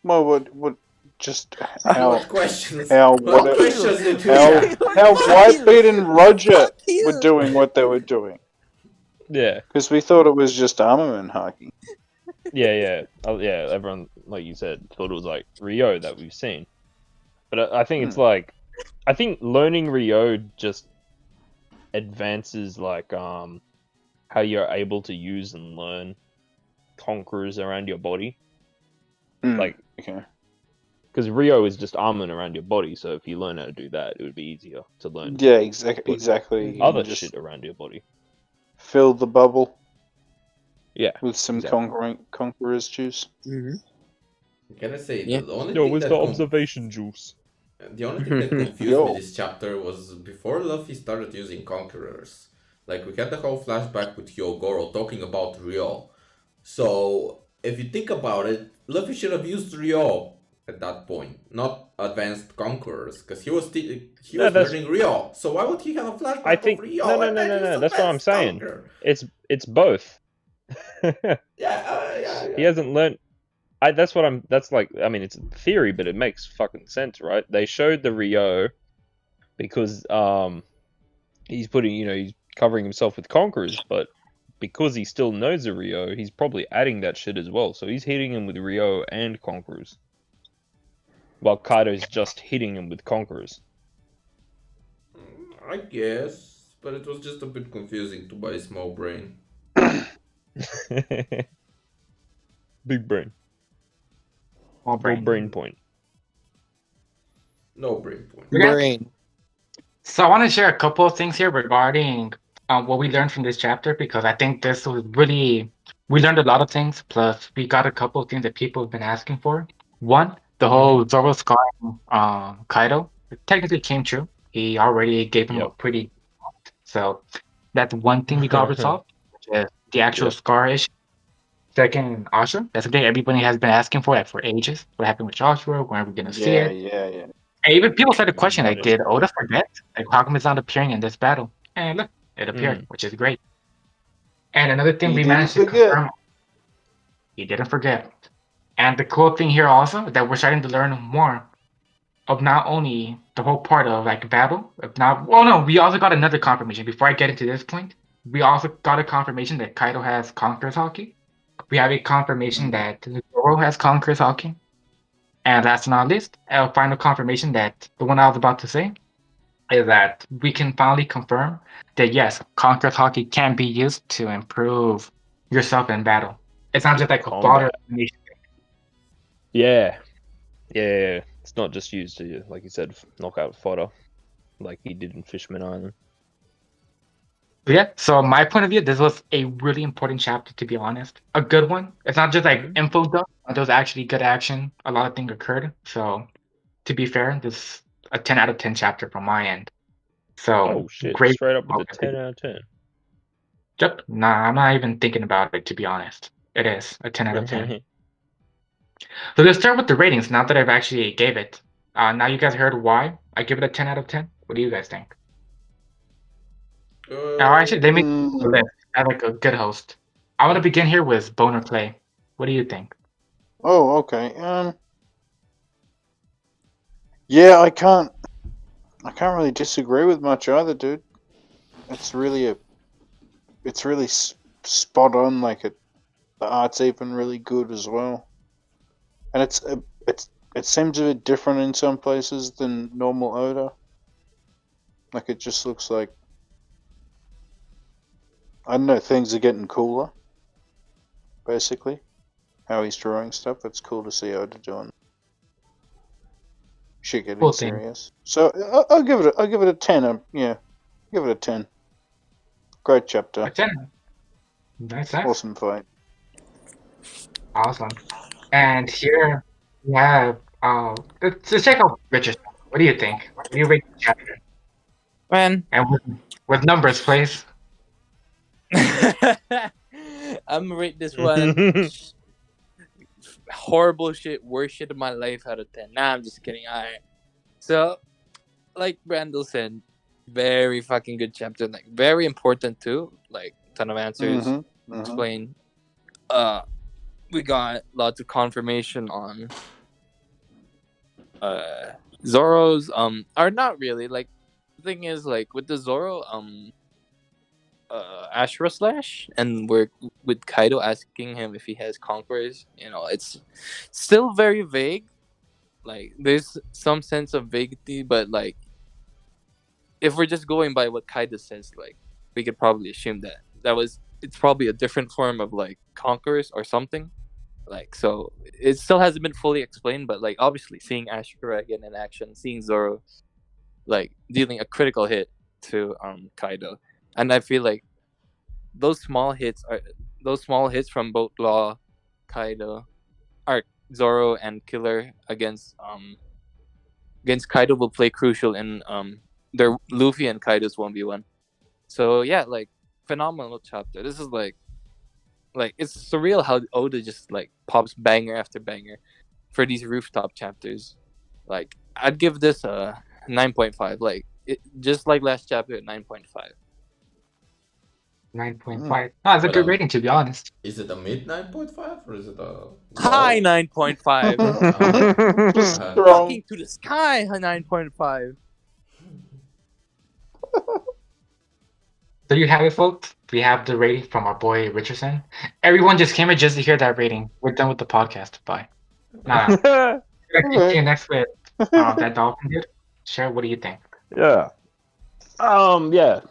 Well, what? Just how? What questions? How? What What? questions did you How? have? How Whitebeard and Roger Fuck you. were doing what they were doing? Yeah. Because we thought it was just armament Haki. Yeah. Everyone, like you said, thought it was like Rio that we've seen. But I think it's like, I think learning Rio just advances like how you're able to use and learn conquerors around your body. Like, Okay. because Rio is just armament around your body, so if you learn how to do that, it would be easier to learn Yeah. Exactly. You other can just shit around your body. fill the bubble. Yeah. With some exactly. conqueror's juice. Can I say Yeah. the only Yo, thing where's that the observation juice? the only thing that confused me Yo. this chapter was before Luffy started using conquerors. Like we had the whole flashback with Hyogoro talking about Ryo. So if you think about it, Luffy should have used Ryo at that point, not advanced conquerors, because he No, was that's. learning Ryo. So why would he have a I flashback of think no, Ryo no, and no, then no, use no. That's what I'm advanced saying. conquer? It's both. Yeah. He hasn't learned. That's what I'm. That's like. I mean, it's a theory, but it makes fucking sense, right? They showed the Rio because he's putting, he's covering himself with conquerors, but because he still knows the Rio, he's probably adding that shit as well. So he's hitting him with Rio and conquerors, while Kaido's just hitting him with conquerors. I guess, but it was just a bit confusing to my small brain. Big brain. Small No brain. brain point. No brain point. Brain. So I want to share a couple of things here regarding what we learned from this chapter, because I think this was really, we learned a lot of things, plus we got a couple of things that people have been asking for. One, the whole Zoro scarring Kaido, it technically came true. He already gave him a Yep. pretty, so that's one thing we got resolved, which is the actual Yep. scar issue. Second, Ashura, that's something everybody has been asking for, like, for ages. What happened with Ashura? When are we going to see Yeah, it? yeah, yeah. And even people started questioning, like, Punished. did Oda forget? Like, how come it's not appearing in this battle? And look, it appeared, which is great. And another thing He we didn't managed to forget. confirm, he didn't forget. And the cool thing here also that we're starting to learn more of not only the whole part of like battle, if not, well, no, we also got another confirmation. Before I get into this point, we also got a confirmation that Kaido has Conqueror's Haki. We have a confirmation that Zoro has Conqueror's Haki. And last but not least, a final confirmation that the one I was about to say is that we can finally confirm that yes, Conqueror's Haki can be used to improve yourself in battle. It's not just like a fodder. Combat. Yeah. It's not just used to, like you said, knock out fodder, like he did in Fishman Island. Yeah, so my point of view, this was a really important chapter, to be honest. A good one. It's not just like info dump, but there was actually good action. A lot of things occurred. So, to be fair, this is a 10 out of 10 chapter from my end. So, Oh shit! great. Straight up with a 10 out of 10. Yep. Nah, I'm not even thinking about it, to be honest. It is a 10 out of 10. So let's start with the ratings now that I've actually gave it. Now you guys heard why I give it a 10 out of 10. What do you guys think? Actually, let me do the list. I like a good host. I want to begin here with Boner Clay. What do you think? Oh, okay. Yeah, I can't really disagree with much either, dude. It's really spot on. Like the art's even really good as well, and it seems a bit different in some places than normal Oda. Like it just looks like, I don't know, things are getting cooler. Basically, how he's drawing stuff. It's cool to see Oda doing shit getting Cool thing. serious. So I'll give it a 10. Yeah, give it a 10. Great chapter. A 10. Nice. Awesome fight. Awesome. And here we have let's check out Rchrdsn. What do you think? What do you rate the chapter? Man. And with numbers, please. I'm gonna rate this one horrible shit, worst shit of my life out of 10. Nah, I'm just kidding. Alright. So, like Brando said, very fucking good chapter. Like, very important too. Like, ton of answers. Explain. We got lots of confirmation on Zoro's or not really. Like, the thing is, like, with the Zoro Ashura slash, and we're with Kaido asking him if he has conquerors. It's still very vague. Like, there's some sense of vaguety, but like, if we're just going by what Kaido says, like, we could probably assume that it's probably a different form of like conquerors or something. Like, so it still hasn't been fully explained, but like, obviously seeing Ashura again in action, seeing Zoro like dealing a critical hit to Kaido, and I feel like those small hits those small hits from both Law, Kaido, or Zoro and Killer against Kaido will play crucial in their Luffy and Kaido's 1v1. So yeah, like phenomenal chapter. This is like it's surreal how Oda just like pops banger after banger for these rooftop chapters. Like I'd give this a 9.5. Like just like last chapter at 9.5. 9.5. No, it's a But good rating, to be honest. is it a mid 9.5 or is it a High low? 9.5. Strong. Fucking to the sky. 9.5. There you have it, folks. We have the rating from our boy Richardson. Everyone just came in just to hear that rating. We're done with the podcast. Bye. Nah. See you next with that Dolphin dude. Sure, what do you think? Yeah. Yeah.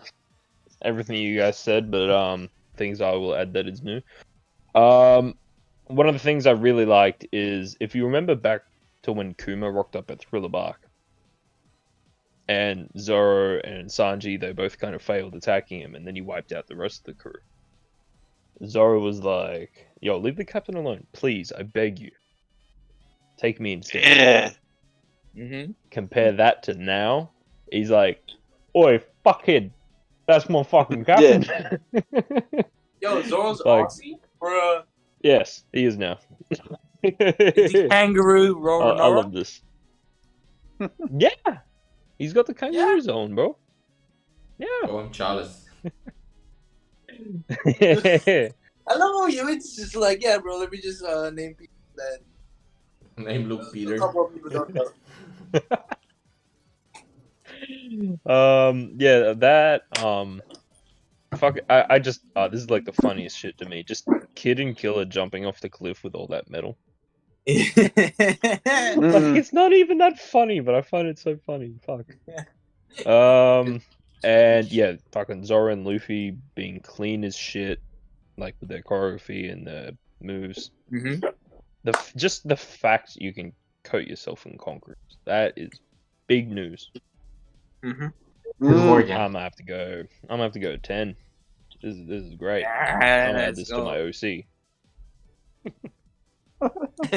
Everything you guys said, but things I will add that is new. One of the things I really liked is if you remember back to when Kuma rocked up at Thriller Bark, and Zoro and Sanji, they both kind of failed attacking him, and then he wiped out the rest of the crew. Zoro was like, "Yo, leave the captain alone, please. I beg you. Take me instead." Mm-hmm. Compare that to now. He's like, "Oi, fuckhead, that's my fucking captain." Yo, Zoro's Like- Aussie? Bruh. Yes, he is now. Is he kangaroo Roro I love this. Yeah, he's got the kangaroo zone, bro. Yeah. Oh, I'm Chalice. I love how it's just like, yeah, bro, let me just name people that Name Luke a Peter. couple of people don't know. Yeah, that fuck, I just this is like the funniest shit to me. Just Kid and Killer jumping off the cliff with all that metal. Like, it's not even that funny, but I find it so funny. Fuck. And yeah, fucking Zoro and Luffy being clean as shit, like with their choreography and their moves. Mm-hmm. Just the fact you can coat yourself in concrete, that is big news. Mm-hmm. Morgan. I'm gonna have to go 10. This is great. I'm Yeah, gonna add this to my OC.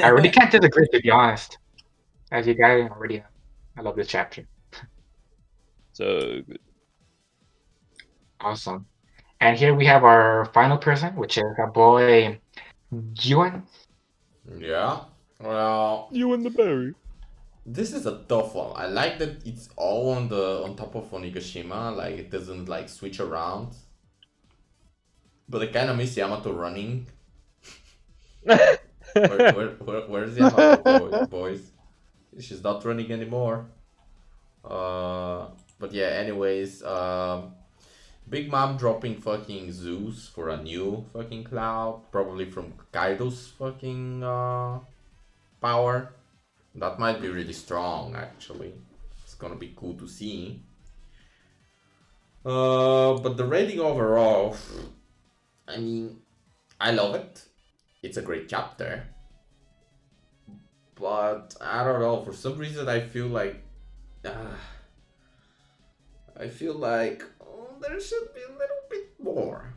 I really can't disagree, to be honest. As you guys already know, I love this chapter. So good. Awesome. And here we have our final person, which is our boy Yuen. Yeah. Well, You and the berry. this is a tough one. I like that it's all on top of Onigashima, like it doesn't like switch around. But I kind of miss Yamato running. Where's Yamato, boys? She's not running anymore. But yeah. Anyways, Big Mom dropping fucking Zeus for a new fucking cloud, probably from Kaido's fucking power. That might be really strong, actually. It's gonna be cool to see. But the rating overall, I mean, I love it. It's a great chapter. But I don't know, for some reason I feel like there should be a little bit more.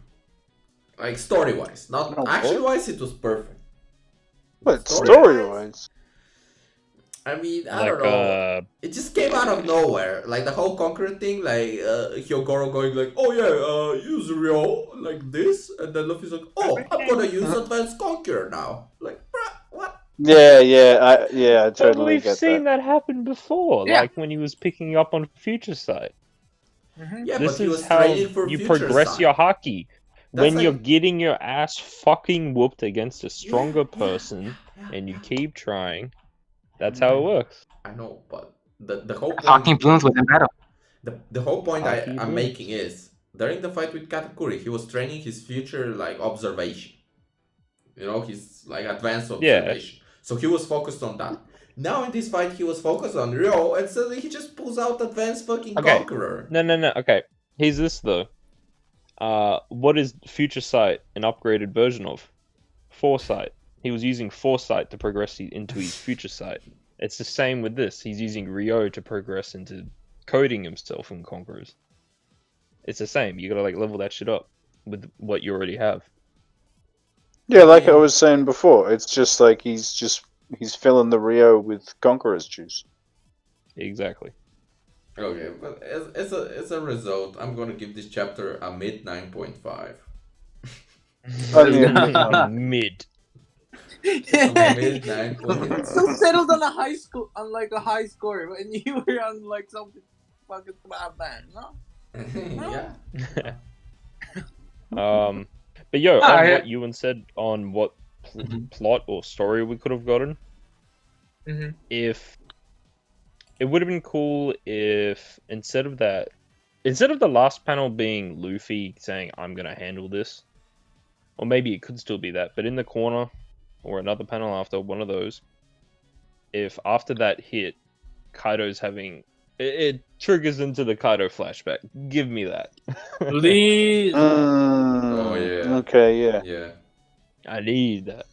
Like story-wise, not No, action-wise. It was perfect. But story-wise, I mean, I Like don't know. It just came out of nowhere. Like the whole Conqueror thing, like Hyogoro going like, "Oh yeah, use Ryo like this," and then Luffy's like, "Oh, I'm gonna use Advanced Conqueror now." Like, bruh, what? I But totally we've get seen that. that happen before, Yeah. like when he was picking up on Future Sight. Yeah, This but he is was how training for you Future progress Sight. your Haki. That's When like- you're getting your ass fucking whooped against a stronger Yeah, person yeah. and you keep trying, that's how it works. I know, but the whole point. Talking Blooms was in battle. The whole point Haki I'm Blue. making is during the fight with Katakuri, he was training his future like observation. You know, his like advanced observation. So he was focused on that. Now in this fight, he was focused on Ryo, and suddenly he just pulls out advanced fucking Okay. Conqueror. No. Okay. Here's this though. What is Future Sight an upgraded version of? Foresight. He was using Foresight to progress into his Future Sight. It's the same with this. He's using Ryo to progress into coding himself in Conquerors. It's the same. You gotta like level that shit up with what you already have. Yeah, like I was saying before, it's just like he's filling the Rio with Conqueror's juice. Exactly. Okay, but as a result, I'm gonna give this chapter a mid 9.5. Only a mid one. Mid. A mid 9.5. So settled on a high school, on like a high score, when you were on like something fucking bad, no? Yeah. But yo, on I- what Ewan said on what plot or story we could have gotten, Mhm. if it would have been cool if instead of the last panel being Luffy saying I'm gonna handle this, or maybe it could still be that, but in the corner or another panel after one of those, if after that hit, Kaido's having it triggers into the Kaido flashback. Give me that. Please. Oh yeah. Okay, yeah. Yeah. I need that.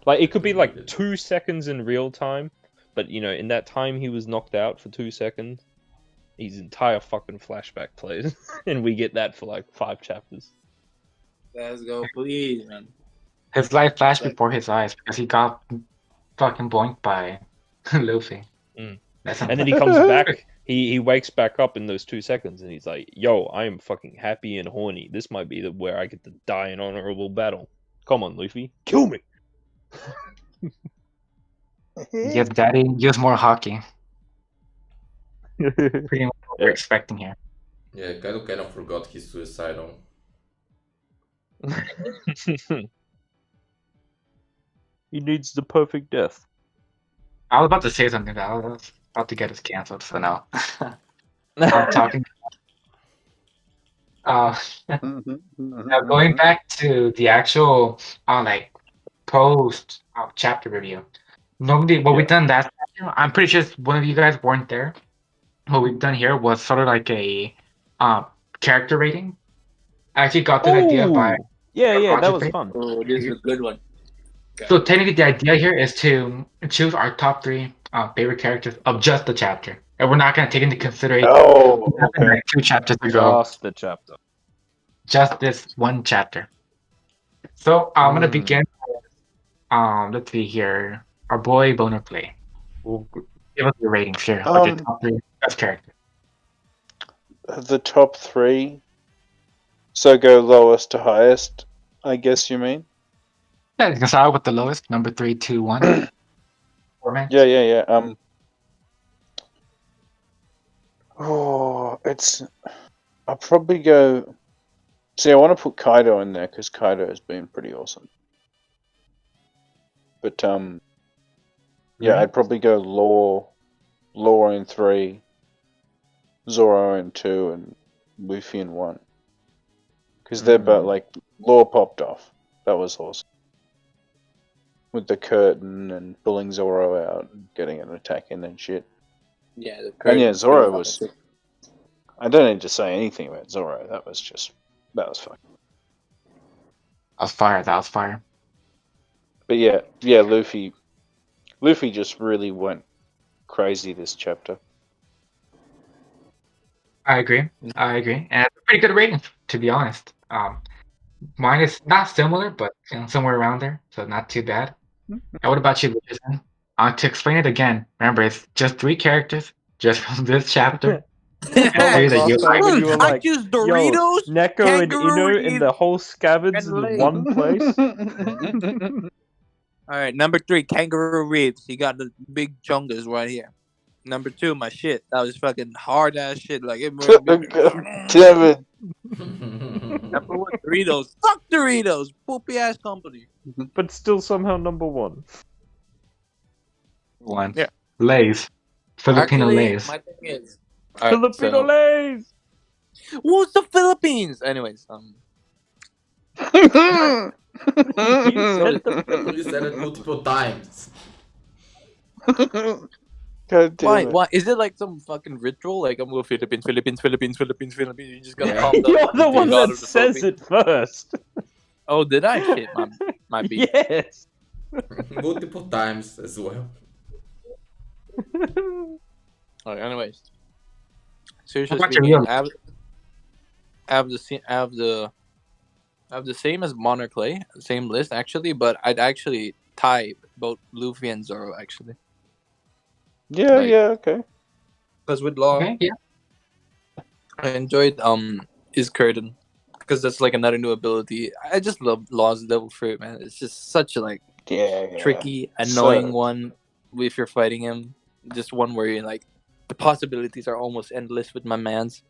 Like it could be like Needed. 2 seconds in real time, but you know, in that time he was knocked out for 2 seconds, his entire fucking flashback plays, and we get that for like 5 chapters. Let's go, please, man. His life flashed before his eyes because he got fucking boinked by Luffy. Mm. That's And then he comes back, he wakes back up in those 2 seconds, and he's like, "Yo, I am fucking happy and horny. This might be where I get to die in honorable battle. Come on, Luffy, kill me." Yes, Daddy, use more hockey. Pretty much what we're Yeah. expecting here. Yeah, Kaido kind of forgot he's suicidal. He needs the perfect death. I was about to say something, but I was about to get us canceled, so no. I'm talking. Now going back to the actual like post chapter review. Normally, what we've done that I'm pretty sure one of you guys weren't there. What we've done here was sort of like a character rating. I actually got this idea by yeah, that was Rchrdsn. fun. Oh, this is a good one. So technically, the idea here is to choose our top 3 favorite characters of just the chapter, and we're not going to take into consideration Oh, okay. like 2 chapters ago, Just the chapter. just this one chapter. So I'm going to begin. Let's see here. Our boy Bonar Play. Give us your rating, sure. What's your top 3 best characters? The top 3. So go lowest to highest, I guess you mean? Yeah, you can start with the lowest. Number 3, 2, 1. 4 man. Yeah. Oh, I'll probably go. See, I want to put Kaido in there because Kaido has been pretty awesome. But yeah, I'd probably go Law in 3, Zoro in 2, and Luffy in 1. Because they're both like Law popped off. That was awesome. With the curtain and pulling Zoro out and getting an attack in and shit. Yeah, And yeah, Zoro was. I don't need to say anything about Zoro. That was fun. That was fire. That was fire. But yeah, Luffy just really went crazy this chapter. I agree. And it's a pretty good rating, to be honest. Mine is not similar, but somewhere around there, so not too bad. And what about you, Lucas? To explain it again, remember it's just 3 characters, just from this chapter. When you were I like, choose "Yo, Doritos, Neko and kangaroo Ino and the whole scabbards and in one place." All right, number 3, kangaroo ribs. He got the big chungus right here. Number 2, my shit. That was fucking hard ass shit. Like it. Damn it. Number 1, Doritos. Fuck Doritos. Poopy ass company. But still somehow number 1. 1. Yeah. Lays. Filipino Actually, Lays. my thing is Filipino Lays! who's the Philippines? Anyways, You said the You said it multiple times. God damn why? it. Why is it like some fucking ritual? Like I'm going Philippines. You just gotta Yeah. calm down. You're the one God that of the says Philippines. it first. Oh, did I? Shit, my beat. Yes. Multiple times as well. Alright, anyways. Seriously How about your speaking, real- I have the I have the same as Bonar Clay, same list actually, but I'd actually tie both Luffy and Zoro actually. Yeah, Like- yeah, okay. Because with Law, Okay, yeah. I enjoyed is Curtain because that's like another new ability. I just love Law's Devil Fruit, man. It's just such a like Yeah, yeah. tricky, annoying So- one if you're fighting him. Just one where you're like the possibilities are almost endless with my mans.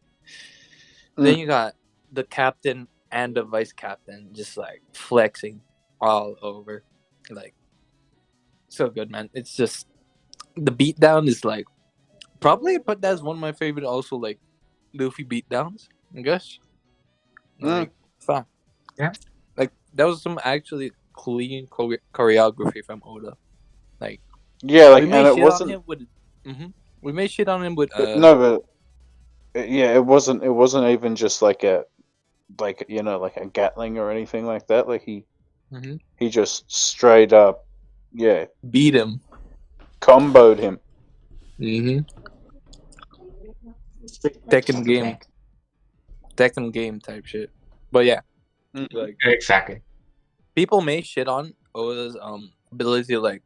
Then you got the captain and the vice captain just like flexing all over. Like so good, man. It's just the beatdown is like probably put that as one of my favorite also like Luffy beatdowns, I guess. Like fun. Yeah. Like that was some actually clean choreography from Oda. Like Yeah, like, we made and it shit wasn't. on him with we made shit on him with No, but yeah, it wasn't. It wasn't even just like a, like like a Gatling or anything like that. Like he just straight up, yeah, beat him. comboed him. Tekken game type shit. But yeah, like Exactly. people may shit on Oda's ability to like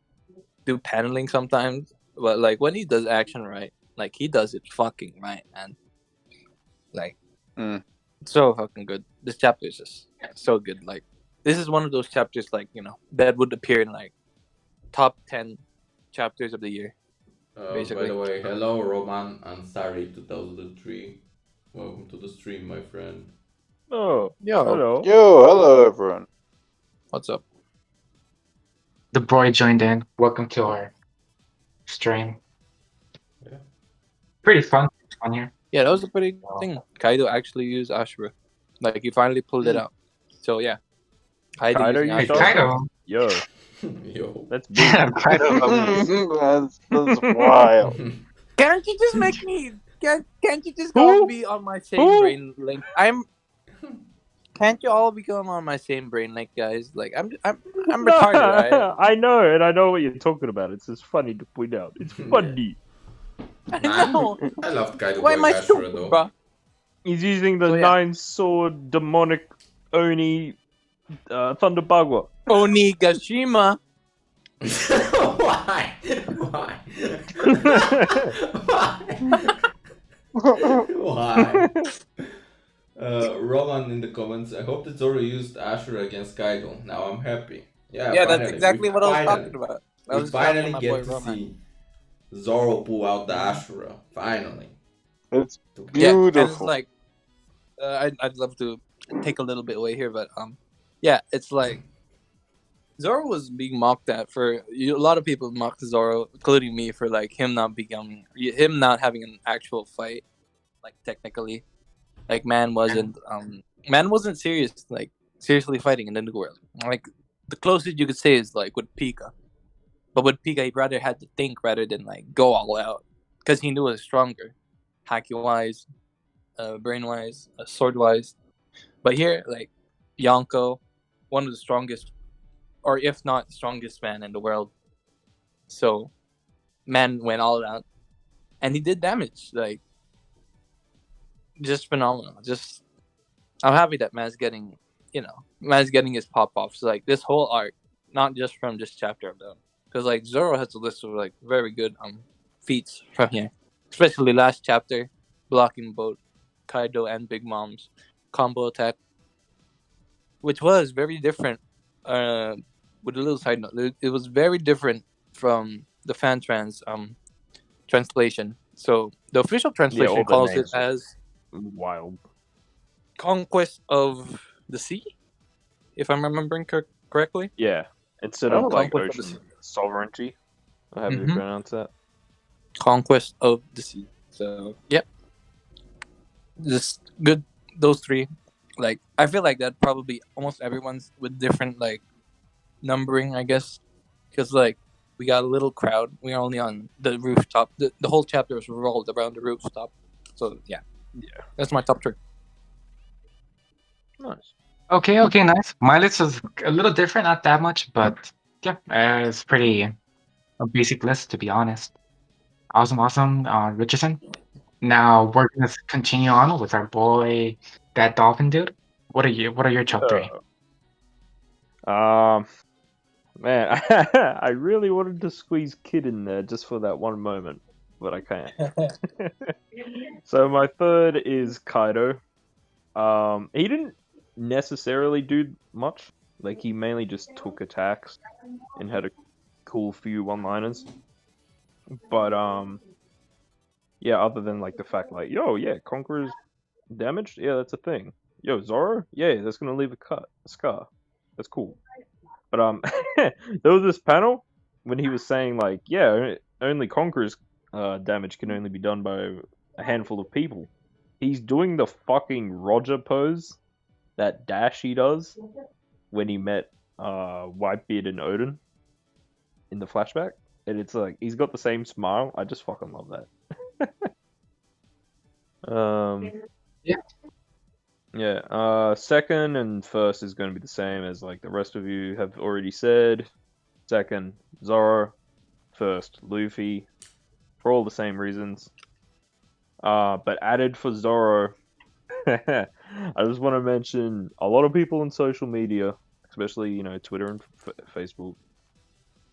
do paneling sometimes, but like when he does action right, like he does it fucking right, man. Like so fucking good. This chapter is just so good. Like this is one of those chapters like that would appear in like top 10 chapters of the year. By Basically. the way, hello Roman Ansari 2003. Welcome to the stream, my friend. Oh, Yo, hello. Yo, hello everyone. what's up? The boy joined in. Welcome to our stream. Yeah. Pretty fun here. Yeah, that was a pretty good thing. Kaido actually used Ashura. Like he finally pulled it out. So yeah. Kaido using used Ashura. Kaido. Yo, Yo. that's big. Kaido. That's wild. Can't you just make me? Can't you just Who? all be on my same brain link? Can't you all become on my same brain link, guys? Like I'm retarded, right? I know, and I know what you're talking about. It's just funny to point out. It's funny. I Man, know. I loved Kaido Why am I going Ashura stupid, though. bro? He's using the So, yeah. 9-sword demonic Oni Thunder Bagua. Onigashima. Why? Why? Why? Roman in the comments. I hope that Zoro used Ashura against Kaido. Now I'm happy. Yeah, Yeah, finally. that's exactly what I was talking about. I We was talking finally to my get boy to Roman. see Zoro pull out the Ashura. Finally. It's Yeah, beautiful. and it's like I'd love to take a little bit away here, but yeah, it's like Zoro was being mocked at for a lot of people mocked Zoro, including me, for like him not having an actual fight, like technically, like man wasn't serious, like seriously fighting in the new world. Like the closest you could say is like with Pika, but with Pika he rather had to think rather than like go all out because he knew it was stronger, Haki wise, brain wise, sword wise. But here, like Yonko, one of the strongest, or if not the strongest man in the world. So, man went all out, and he did damage. Like, just phenomenal. Just, I'm happy that man's getting his pop offs. Like this whole arc, not just from this chapter of them, because like Zoro has a list of like very good feats from here, especially last chapter, blocking both Kaido and Big Mom's combo attack, which was very different. With a little side note, it was very different from the fan translation. So the official translation all the calls it names. as Wild. Conquest of the Sea, if I'm remembering correctly. Yeah. Instead Oh, of like Conquest of the ocean Sea. sovereignty. How do you pronounce that? Conquest of the Sea. So yep, just good. Those three, like I feel like that probably almost everyone's with different like numbering, I guess, because like we got a little crowd. We are only on the rooftop. The whole chapter was revolved around the rooftop. So yeah, that's my top three. Nice. Okay, nice. My list is a little different, not that much, but yeah, it's pretty a basic list to be honest. Awesome, Richardson. Now we're gonna continue on with our boy, that Dolphin dude. What are your top three? Man, I really wanted to squeeze Kid in there just for that one moment, but I can't. So my third is Kaido. He didn't necessarily do much. Like, he mainly just took attacks and had a cool few one-liners. But yeah, other than like the fact like, yo, yeah, Conqueror's damaged, yeah, that's a thing. Yo, Zoro, yeah, that's gonna leave a scar. That's cool. But there was this panel when he was saying like, yeah, only Conqueror's damage can only be done by a handful of people. He's doing the fucking Roger pose, that dash he does when he met Whitebeard and Odin in the flashback, and it's like he's got the same smile. I just fucking love that. Yeah. Yeah. Second and first is going to be the same as like the rest of you have already said. Second, Zoro. First, Luffy. For all the same reasons. But added for Zoro, I just want to mention a lot of people on social media, especially Twitter and Facebook.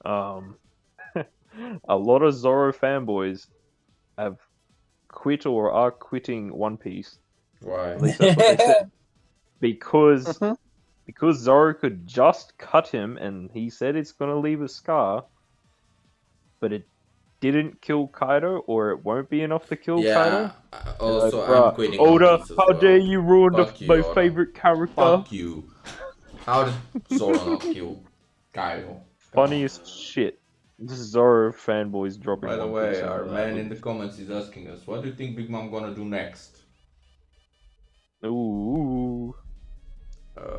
A lot of Zoro fanboys have quit or are quitting One Piece. Why? At least that's what they said. Because Zoro could just cut him, and he said it's gonna leave a scar, but it didn't kill Kaido, or it won't be enough to kill Kaido. Also, Like, I'm quitting One Oda, Piece as how well. dare you ruin Fuck you, my Oda. favorite character? Fuck you. How did Zoro not kill Kaido? Come Funniest shit. This is Zoro fanboys dropping. By the One Piece way, our over man that. in the comments is asking us, what do you think Big Mom gonna do next? Ooh.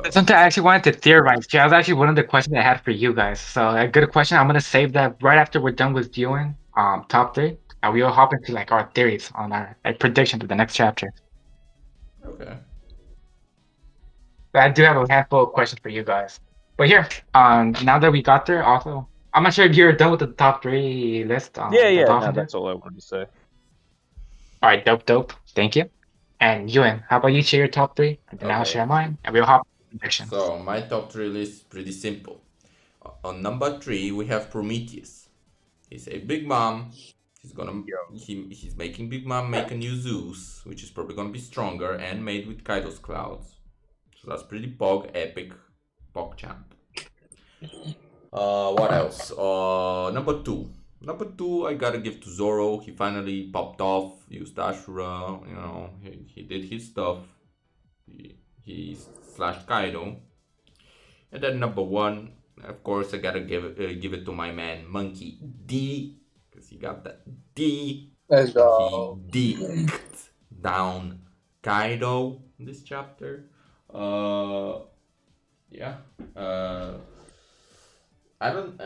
That's something I actually wanted to theorize. That was actually one of the questions I had for you guys. So a good question. I'm gonna save that right after we're done with Yuen. Top three. And we'll hop into like our theories on our predictions of the next chapter. Okay. But I do have a handful of questions for you guys. But here, now that we got there, also, I'm not sure if you're done with the top three list. Yeah. Dolphin No, did. that's all I wanted to say. All right, dope. Thank you. And Yuen, how about you share your top three, and then I'll Okay. share mine, and we'll hop into predictions. So my top three list is pretty simple. On number 3 we have Prometheus. He's a Big Mom. He's making Big Mom make a new Zeus, which is probably gonna be stronger and made with Kaido's clouds. So that's pretty epic, champ. What else? Number 2. Number 2, I gotta give to Zoro. He finally popped off, used Ashura. He did his stuff. He slashed Kaido. And then number 1, of course, I gotta give it to my man Monkey D, because he got that D. Let's go. He dicked down Kaido in this chapter. Yeah. I don't.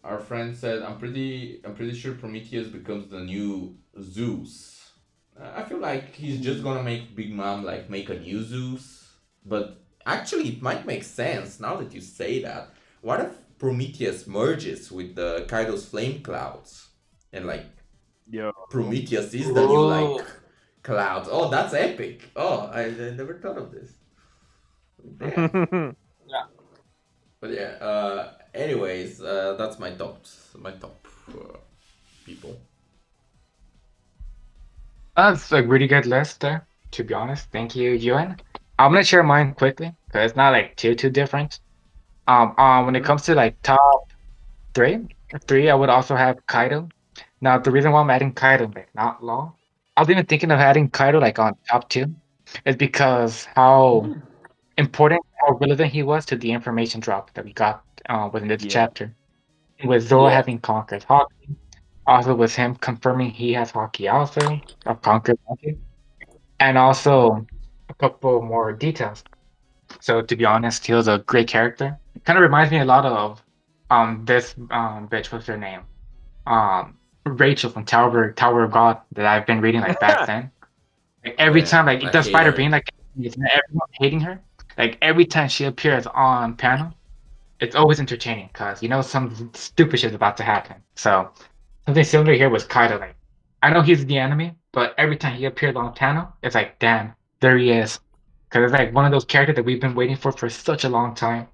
Our friend said I'm pretty sure Prometheus becomes the new Zeus. I feel like he's just gonna make Big Mom like make a new Zeus, but actually it might make sense now that you say that. What if Prometheus merges with the Kaido's flame clouds, and like Prometheus is the new like clouds? Oh, that's epic! Oh, I never thought of this. Damn. Yeah. But yeah. Anyways, that's my top people. That's a really good list there, to be honest. Thank you, Yuen. I'm gonna share mine quickly because it's not like too different. When it comes to like top three, I would also have Kaido. Now the reason why I'm adding Kaido, like not Law, I was even thinking of adding Kaido like on top 2, is because how important or relevant he was to the information drop that we got within this chapter. With Zoro having conquered Haki, also with him confirming he has Haki also, conquered Haki, and also a couple more details. So to be honest, he was a great character. It kind of reminds me a lot of this bitch, what's her name? Rachel from Tower of God that I've been reading like back then. Like every time, like it does Spider being like everyone hating her. Like every time she appears on panel, it's always entertaining because some stupid shit's about to happen. So something similar here was Kaido. Like I know he's the enemy, but every time he appears on panel, it's like, damn, there he is. because it's like one of those characters that we've been waiting for such a long time.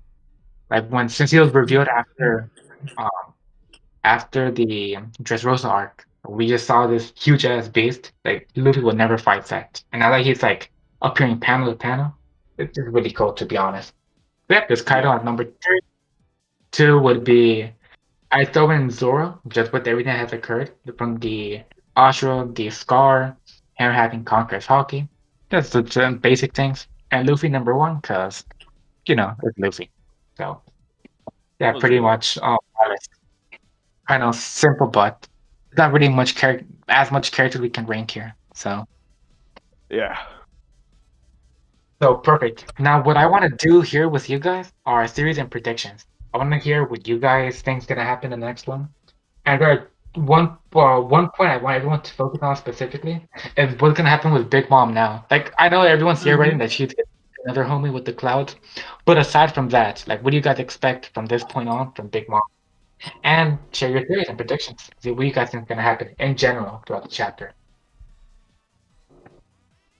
Like since he was revealed um, after the Dressrosa arc, we just saw this huge ass beast. Like Luffy would never fight that, and now that he's like appearing panel to panel, it's just really cool to be honest. But yeah, there's Kaido at number 3. 2 would be I throw in Zoro just with everything that has occurred from the Ashura, the Scar, him having conquered Haki. That's the basic things. And Luffy number 1 because it's Luffy. So yeah, Was pretty it? much kind of simple, but not really as much character we can rank here. So Yeah. perfect. Now what I want to do here with you guys are a series and predictions. I want to hear what you guys think's gonna happen in the next one. And there are one point I want everyone to focus on specifically is what's gonna happen with Big Mom now. Like I know everyone's theorizing that she's another homie with the clouds, but aside from that, like what do you guys expect from this point on from Big Mom? And share your theories and predictions. See what you guys think is gonna happen in general throughout the chapter.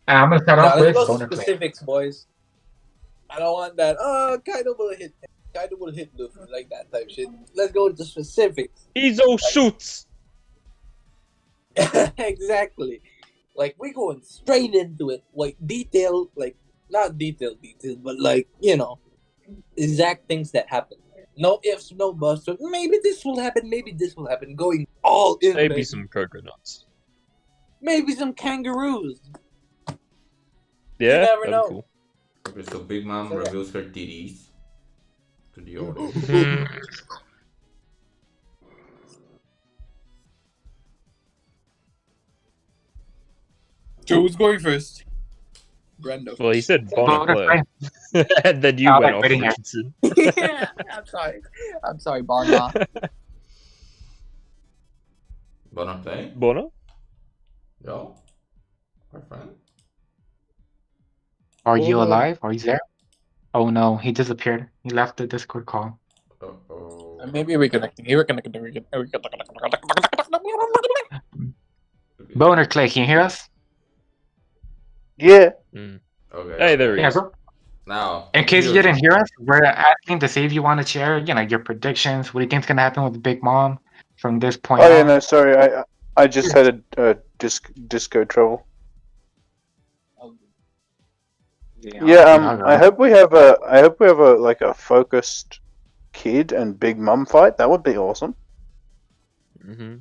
And I'm gonna start Now off let's with go to Bonar Clay. specifics, boys. I don't want that. Oh, Kaido will hit. Kaido will hit Luffy like that type shit. Let's go into specifics. He's all shoots. Exactly. Like we're going straight into it. Like detail, like not detail, but like exact things that happen. No ifs, no buts. So maybe this will happen. Maybe this will happen. Going all in. Maybe baby. some coconuts. Maybe some kangaroos. Yeah, never that'd know. be cool. Okay, so Big Mom So, yeah. reveals her titties to the audience. So who's going first? Brando. Well, he said Bonar Bonar Clay. And then you I went like off reading it. Rchrdsn. Yeah, I'm sorry, Bonar. Bonar Clay? Bonar? Yeah. Our friend? Are you Bonar. alive? Are you there? Oh no, he disappeared. He left the Discord call. Uh-oh. Maybe reconnecting. Bonar Clay, can you hear us? Yeah. Okay. Hey, there he Yeah, is. bro. Now, In case you here's- didn't hear us, we're asking to see if you want to share, your predictions. What do you think's gonna happen with Big Mom from this point Oh yeah, on? no, sorry. I just had a disco trouble. Yeah. I hope we have a like a focused kid and Big Mum fight. That would be awesome. Mm-hmm.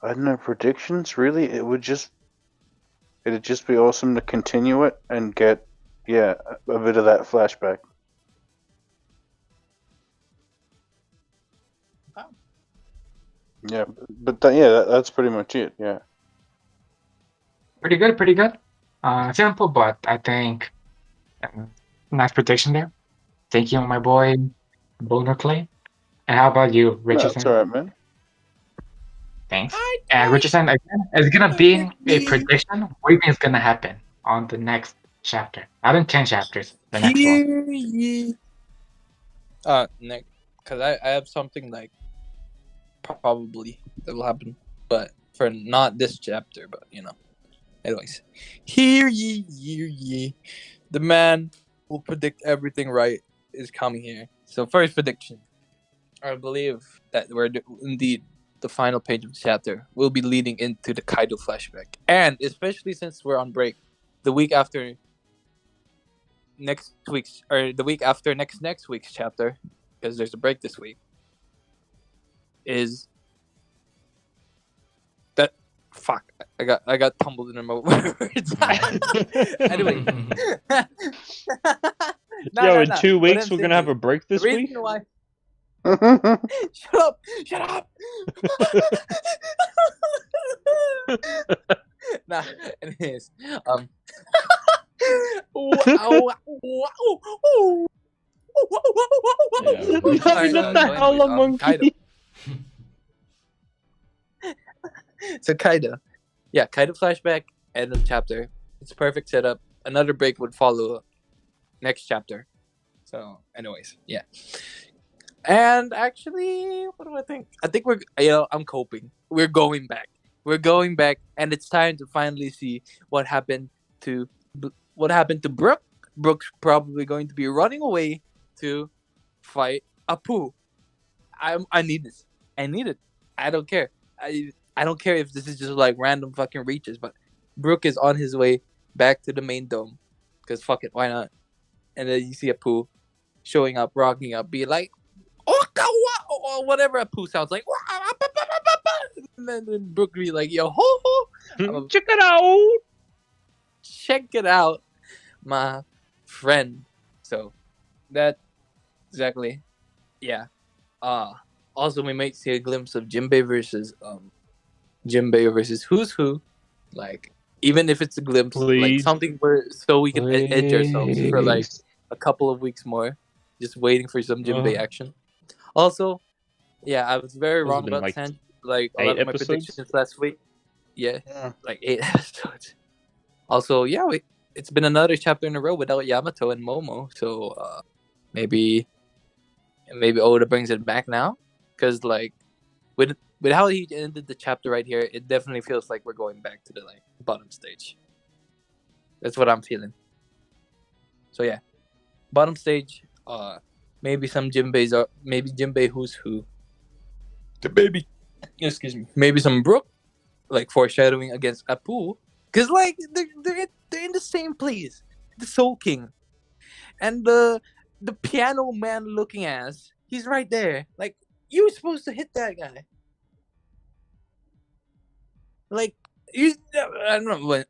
I don't know, predictions, really? It'd just be awesome to continue it and get, a bit of that flashback. Yeah, but that's pretty much it, yeah. Pretty good, pretty good. Simple, but I think nice prediction there. Thank you, my boy Bonar Clay. And how about you, No, Richardson? that's alright, man. Thanks. And Richardson, again, is gonna be a prediction. What do you think is gonna happen on the next chapter? Not in 10 chapters. The next one. Nick, because I have something like probably that will happen, but for not this chapter, but Anyways, hear ye, the man who predict everything right is coming here. So first prediction, I believe that indeed the final page of the chapter will be leading into the Kaido flashback, and especially since we're on break, the week after next week's chapter, because there's a break this week, is that fuck. I got tumbled in my words. Anyway. In 2 weeks we're gonna have a break this week. Why... Shut up! Nah, anyways, Kaido. So Kaido flashback, end of chapter. It's a perfect setup. Another break would follow next chapter. So, anyways, yeah. And actually, what do I think? I think I'm coping. We're going back. We're going back, and it's time to finally see what happened to what happened to Brooke. Brooke's probably going to be running away to fight Apu. I need this. I need it. I don't care. I don't care if this is just like random fucking reaches, but Brooke is on his way back to the main dome. Cause fuck it, why not? And then you see Apu showing up, rocking up, be like, or whatever Apu sounds like. And then Brooke be like, yo, ho ho, Check it out. check it out, my friend. So that exactly, yeah. Also we might see a glimpse of Jinbei versus Who's Who, like even if it's a glimpse, like Please. something where so we can edge ourselves for like Please. a couple of weeks more, just waiting for some Jinbei action. Also, yeah, I was very What's it wrong been, about like, like a 8 lot of my episodes? predictions last week. Yeah, Yeah. like 8 episodes. Also, yeah, it's been another chapter in a row without Yamato and Momo, so maybe Oda brings it back now, because like with how he ended the chapter right here, it definitely feels like we're going back to the like bottom stage. That's what I'm feeling. So yeah, bottom stage. Maybe some Jinbeis are maybe Jinbei Who's Who. The baby. Excuse me. Maybe some Brook, like foreshadowing against Apu, because like they're in the same place. The Soul King and the piano man looking ass. He's right there. Like you were supposed to hit that guy. Like you, I don't know what.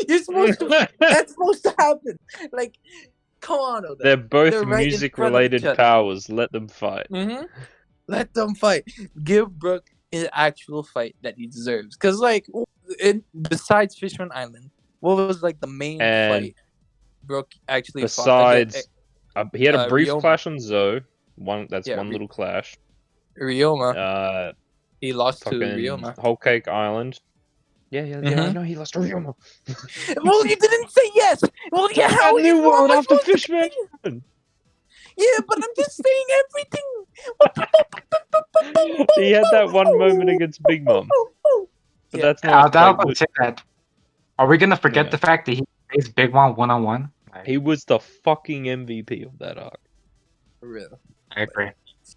You're supposed to. That's supposed to happen. Like, come on, Oda. They're both They're right in front of each music-related other. powers. Let them fight. Mm-hmm. Let them fight. Give Brook an actual fight that he deserves. Because, like, besides Fishman Island, what was like the main And fight Brook actually Besides, he had a brief Ryoma. clash on Zoe. One Yeah, little clash. Ryoma. He lost to Fucking Ryoma. Whole Cake Island. Yeah, I Mhm. know he lost to Ryoma. Well, you didn't say yes. Well, yeah, how A new how am world I after supposed to Fishman. continue? Yeah, but I'm just saying everything. He had that one moment against Big Mom, but Yeah. that's not I like was say that. Are we gonna forget Yeah. the fact that he faced Big One on one? he was the fucking MVP of that arc. For real. I agree.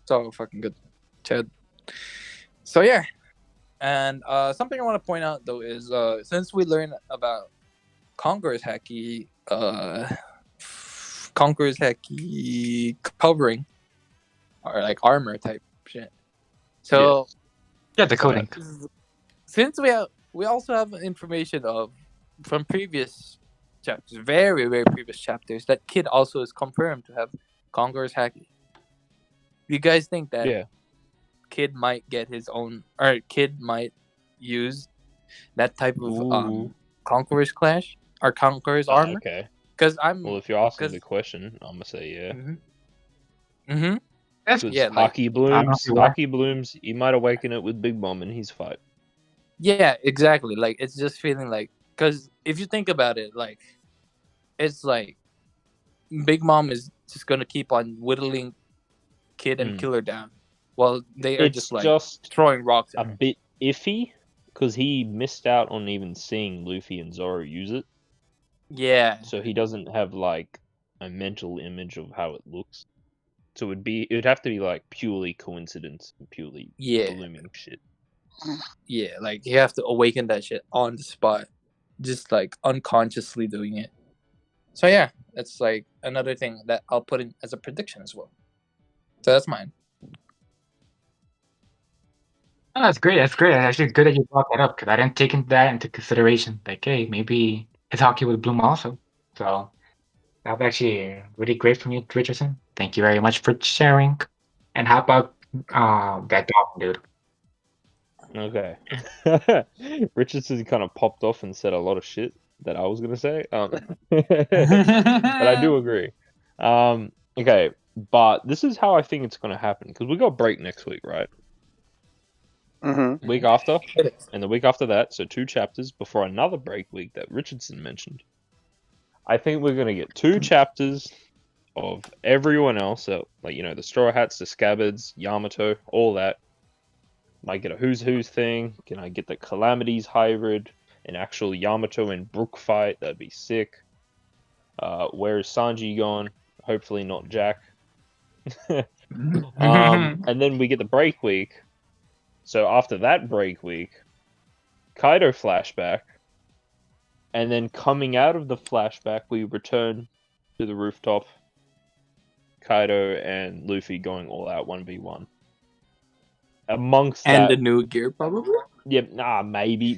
So fucking good, Chad. So yeah, and something I want to point out though is since we learned about Conqueror's Haki, covering or like armor type shit. So Yeah, the coding. since we also have information of from previous chapters, very very previous chapters, that Kid also is confirmed to have Conqueror's Haki. You guys think that Yeah. Kid might get his own, or Kid might use that type of Ooh. Conqueror's Clash or Conqueror's armor? Okay. Because I'm. Well, if you're asking 'cause- the question, I'm gonna say yeah. Mm-hmm. That's Because Yeah, like- Haki I don't know blooms, if you are. Haki blooms. He might awaken it with Big Mom in his fight. Yeah, exactly. Like it's just feeling like, because if you think about it, like it's like Big Mom is just gonna keep on whittling Kid and Killer down, while they are It's just like just throwing rocks a at him. bit iffy because he missed out on even seeing Luffy and Zoro use it, Yeah, so he doesn't have like a mental image of how it looks. So it'd have to be like purely coincidence, purely Yeah. blooming shit. yeah. Like you have to awaken that shit on the spot, just like unconsciously doing it. So yeah, that's like another thing that I'll put in as a prediction as well. So that's mine. Oh, that's great. That's great. Actually, good that you brought that up because I didn't take that into consideration. Like, hey, maybe his hockey would bloom also. So that was actually really great from you, Richardson. Thank you very much for sharing. And how about that Dolphin dude? Okay. Richardson kind of popped off and said a lot of shit that I was gonna say. But I do agree. Okay, but this is how I think it's gonna happen because we got a break next week, right? Mm-hmm. Week after, and the week after that, so 2 chapters before another break week that Richardson mentioned. I think we're gonna get 2 chapters of everyone else. So, like, you know, the Straw Hats, the Scabbards, Yamato, all that. Might get a Who's Who's thing. Can I get the Calamities hybrid? An actual Yamato and Brook fight? That'd be sick. Where's Sanji gone? Hopefully not Jack. And then we get the break week. So after that break week, Kaido flashback. And then coming out of the flashback, we return to the rooftop. Kaido and Luffy going all out 1v1. Amongst And that, the new gear, probably? Yep, maybe.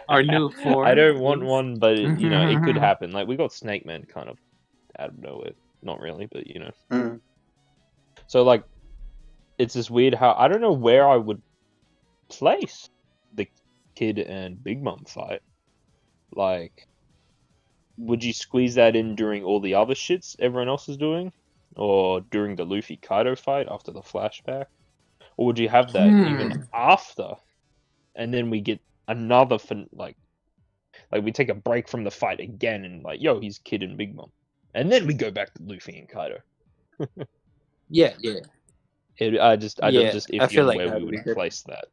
Our new form. I don't want one, but you know, it could Mhm. happen. Like, we got Snake Man kind of out of nowhere. Not really, but you know. Mm. So, like, it's just weird how I don't know where I would place the Kid and Big Mom fight. Like, would you squeeze that in during all the other shits everyone else is doing? Or during the Luffy Kaido fight after the flashback? Or would you have that even after? And then we get another, like we take a break from the fight again and like, yo, he's Kid and Big Mom. And then we go back to Luffy and Kaido. Yeah. I just iffy feel on like where that we would be would good. place that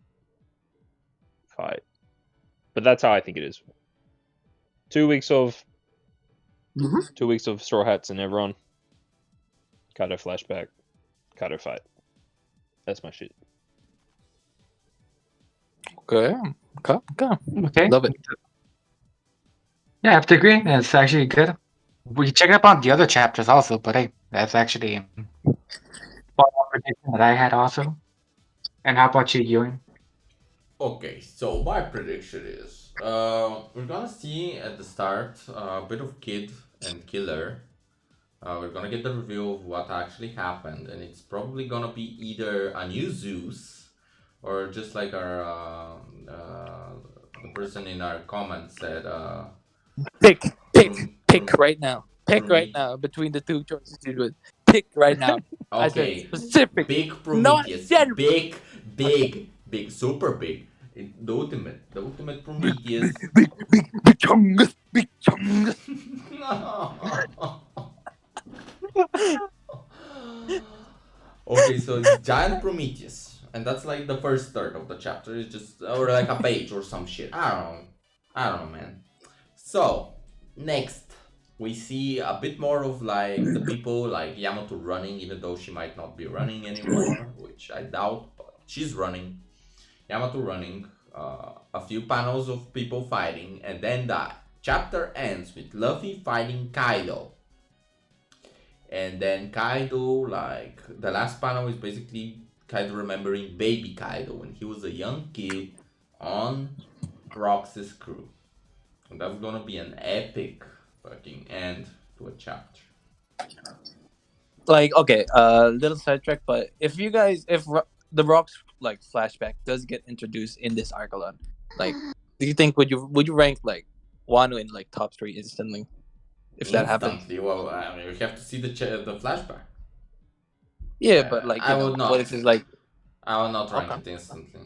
fight. But that's how I think it is. 2 weeks of Mhm. 2 weeks of Straw Hats and everyone. Kaido flashback. Kaido fight. That's my shit. Okay. Okay. Love it. Yeah, I have to agree. It's actually good. We check up on the other chapters also, but hey, that's actually spot on prediction that I had also. And how about you, Ewan? Okay, so my prediction is we're gonna see at the start a bit of Kid and Killer. We're gonna get the review of what actually happened, and it's probably gonna be either a new Zeus or just like the person in our comments said, Pick Prom- right now. Pick right Promet- now between the two choices you would. Pick right now. I said Okay, specific, big not Prometheus, general. big, super big. The ultimate Prometheus. Big chungus, big chungus. Okay, so it's giant Prometheus, and that's like the first third of the chapter. It's just or like a page or some shit. I don't know, man. So next we see a bit more of like the people like Yamato running, even though she might not be running anymore, which I doubt, but she's running. Yamato running, a few panels of people fighting, and then the chapter ends with Luffy fighting Kaido. And then Kaido, like, the last panel is basically Kaido remembering baby Kaido when he was a young kid on Rchrdsn's crew. And that's gonna be an epic fucking end to a chapter. Like, okay, little sidetrack, but if the Rock's like flashback does get introduced in this arc alone, like, do you think would you rank like Wano in like top 3 instantly if that happens? Instantly, well, I mean, we have to see the flashback. Yeah, but like, I would not. what if it's like, I will not rank Okay. it instantly.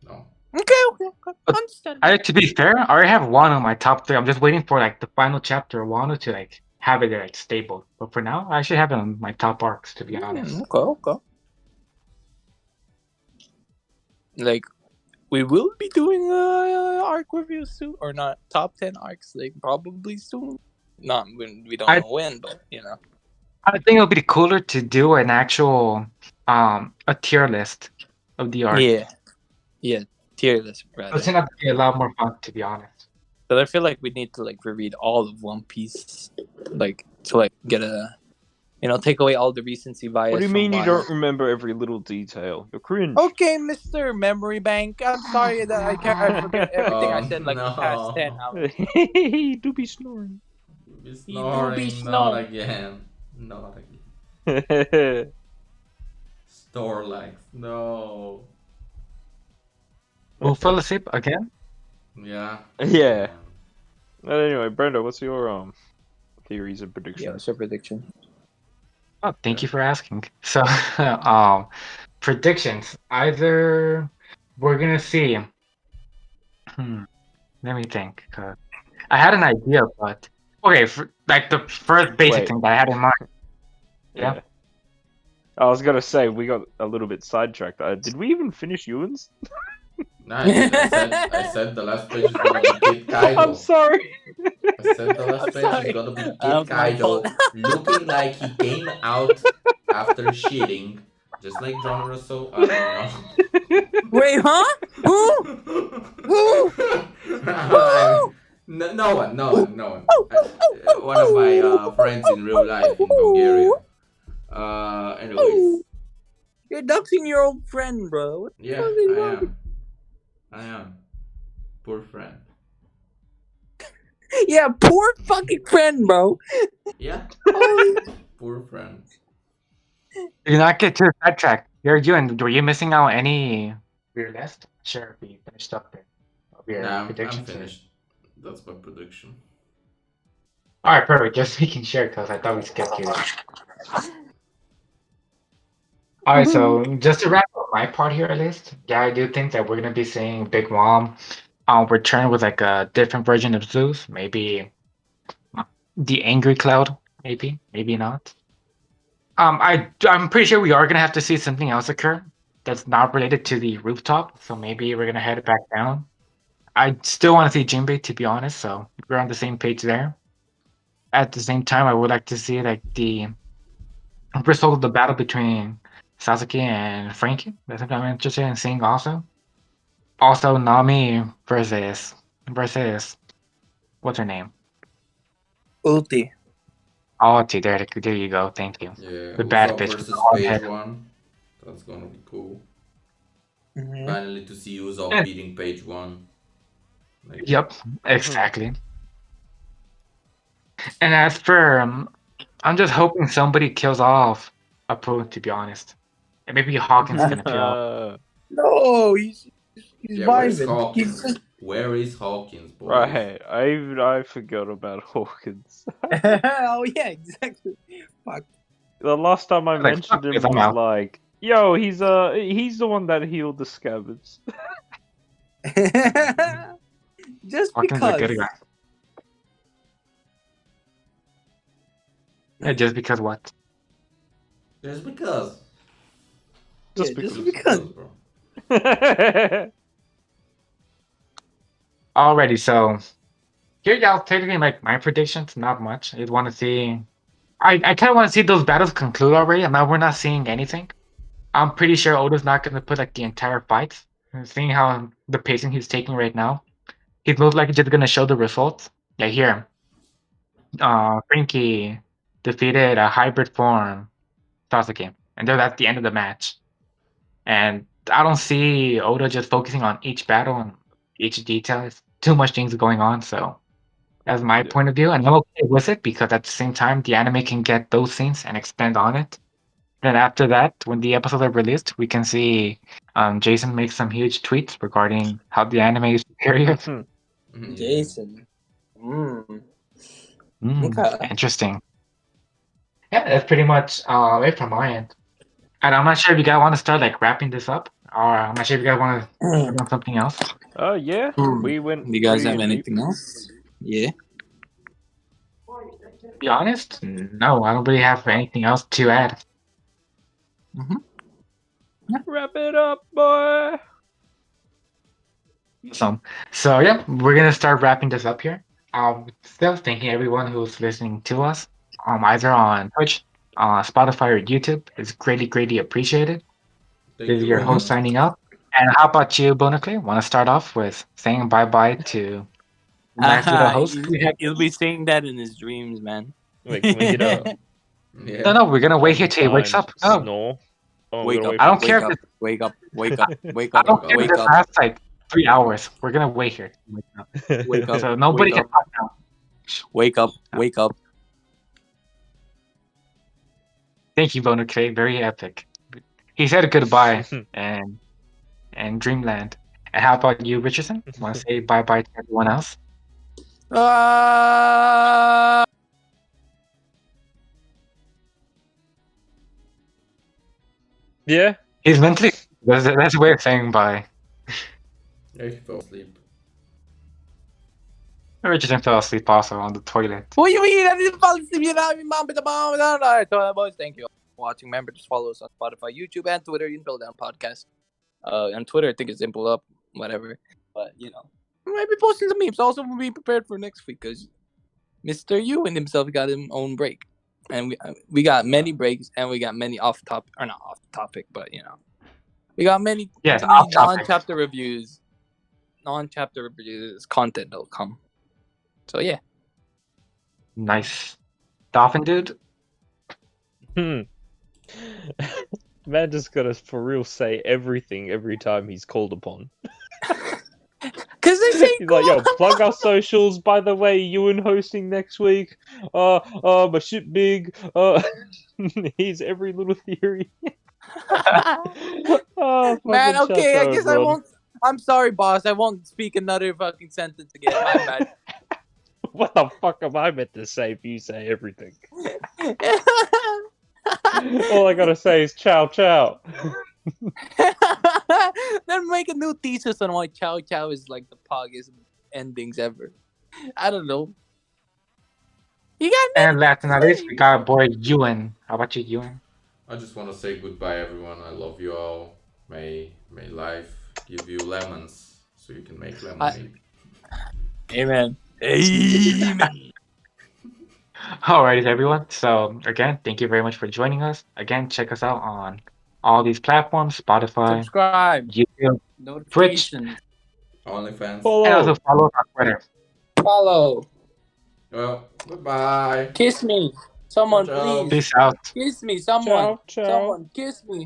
No. okay, But understand. To be fair, I already have Wano in my top 3. I'm just waiting for like the final chapter of Wano to like have it like stable. But for now, I should have it on my top arcs, to be honest. Okay. Like, we will be doing arc reviews soon, or not? Top 10 arcs, like probably soon. Not when we don't I- know when, but you know. I think it'll be cooler to do an actual a tier list of the arc. Yeah, tier list rather. It's gonna be a lot more fun, to be honest. But I feel like we need to like reread all of One Piece, like to like get a, take away all the recency bias. What do you from mean you Wano. don't remember every little detail? You're cringe. Okay, Mr. Memory Bank. I'm sorry that I forget everything I said like no. the past 10 hours. Do be snoring. Be You snoring, do be not snoring. again. Not again. Yeah, Snorlax, no. Who fell asleep again? Yeah. but anyway, Brando, what's your theories and predictions? Yeah, what's your prediction? Oh, thank you for asking. So, predictions. Either we're gonna see. Let me think. I had an idea, but Okay, like the first basic Wait. thing that I had in mind. Yeah. I was gonna say we got a little bit sidetracked. Did we even finish Yuen's? No, I did. I said the last page is gonna be Kid Kaido. I'm sorry. I said the last I'm page is sorry. gonna be That Kid was my fault. Kaido looking like he came out after shitting, just like John Russo. I don't know. Wait, huh? Who? Who? No one. One of my friends in real life in Bulgaria. Anyways, You're doxing your old friend, bro. What the yeah, fuck is I wrong? am. Poor friend. Yeah, poor fucking friend, bro. Yeah, poor friend. Did not get too sidetracked. Yuen, were you missing out any of your list? Sure, if you finished up there. Of your Nah, I'm predictions. finished. That's my prediction. Alright, perfect. Just making sure because I thought we skipped you. Alright, so just to wrap up my part here at least, yeah, I do think that we're gonna be seeing Big Mom return with like a different version of Zeus. Maybe the Angry Cloud, maybe not. I'm pretty sure we are gonna have to see something else occur that's not related to the rooftop. So maybe we're gonna head back down. I still want to see Jinbei, to be honest. So we're on the same page there. At the same time, I would like to see like the result of the battle between Sasuke and Frankie. That's something I'm interested in seeing also. Also, Nami versus what's her name? Ulti. Oh, there you go. Thank you. Yeah, The bad Usopp bitch with the versus hard Page head. 1. That's gonna be cool. Mhm. Finally to see Usopp Yeah. beating Page 1. Like, Yep, exactly. And as for, I'm just hoping somebody kills off Apu, to be honest. And maybe Hawkins can appeal. No, he's yeah, where's vibing. Hawkins? He's Where is Hawkins, boys? Right, I forgot about Hawkins. oh yeah, exactly. Fuck. The last time I Like, mentioned fuck him this, I'm was out. like, yo, he's the one that healed the scabbards. Just Hawkins a because. good guy. Yeah, just because what? Just because. Yeah, just because. bro. Alrighty, so here y'all technically like my predictions, not much. I want to see. I kind of want to see those battles conclude already. We're not seeing anything. I'm pretty sure Oda's not going to put like the entire fight. Seeing how the pacing he's taking right now, he's most likely just going to show the results. Yeah, here, Frankie defeated a hybrid form Sasuke, and then that's the end of the match. And I don't see Oda just focusing on each battle and each detail. It's too much things going on, so that's my point of view, and I'm okay with it because at the same time, the anime can get those scenes and expand on it. Then after that, when the episodes are released, we can see Jason make some huge tweets regarding how the anime is superior. Jason. Okay. Interesting. Yeah, that's pretty much it from my end. And I'm not sure if you guys want to start like wrapping this up, or I'm not sure if you guys want to talk about something else. Oh yeah, we went. You guys have pretty deep. anything else? Yeah. To be honest, no, I don't really have anything else to add. Wrap it up, boy. So yeah, we're gonna start wrapping this up here. Still thanking everyone who's listening to us, either on Twitch, Spotify, or YouTube. It's greatly appreciated. Thank This is you your very host much. signing up. And how about you, Bonaclay? Want to start off with saying bye-bye to nice little host? He'll be saying that in his dreams, man. Wait, can we get a Yeah. No, we're gonna wait here till he wakes up. timed No, snore? Oh, Wake we're up! gonna I don't Wake care if up! it, Wake up! Wake up! Wake I up! don't care if Wake this up! lasts like 3 hours. We're gonna wait here. Wake up! So nobody Wake can up! talk now. Wake up! Wake up! Thank you, Bonaclay. Very epic. He said goodbye and Dreamland. And how about you, Richardson? Want to say bye-bye to everyone else? Yeah. He's mentally. That's a way of saying bye. Yeah, he fell asleep. Rchrdsn fell asleep also on the toilet. What do you mean? I didn't fall asleep. You know, mom, Alright, boys, thank you for watching. Remember, just follow us on Spotify, YouTube, and Twitter. Impel Down Podcast. On Twitter, I think it's Impel Up, whatever. But, you know, we might be posting some memes. Also, we'll be prepared for next week because Mr. Yuen himself got his own break. And we got many breaks, and we got many off topic, or not off topic, but, you know, we got many non-chapter reviews. Non-chapter reviews content that'll come. So, yeah. Nice. Dolphin dude? Man just gotta for real say everything every time he's called upon. Cause they say he's like, yo, plug our socials. By the way, Yuen hosting next week. My shit big. He's every little theory. Man, okay, I guess I won't. I'm sorry, boss. I won't speak another fucking sentence again. My bad. What the fuck am I meant to say if you say everything? All I gotta say is ciao ciao. Then make a new thesis on why Chow Chow is like the poggest endings ever. I don't know. You got And last but not least, we got our boy Yuen. How about you, Yuen? I just want to say goodbye, everyone. I love you all. May life give you lemons so you can make lemonade. Amen. Amen. Alrighty, everyone. So again, thank you very much for joining us. Again, check us out on all these platforms: Spotify, Subscribe, YouTube, notifications, OnlyFans. and also follow us on Twitter. follow. Well, goodbye. Kiss me. Someone, Ciao. please. Peace out. Kiss me. Someone. Ciao, ciao. Someone, kiss me.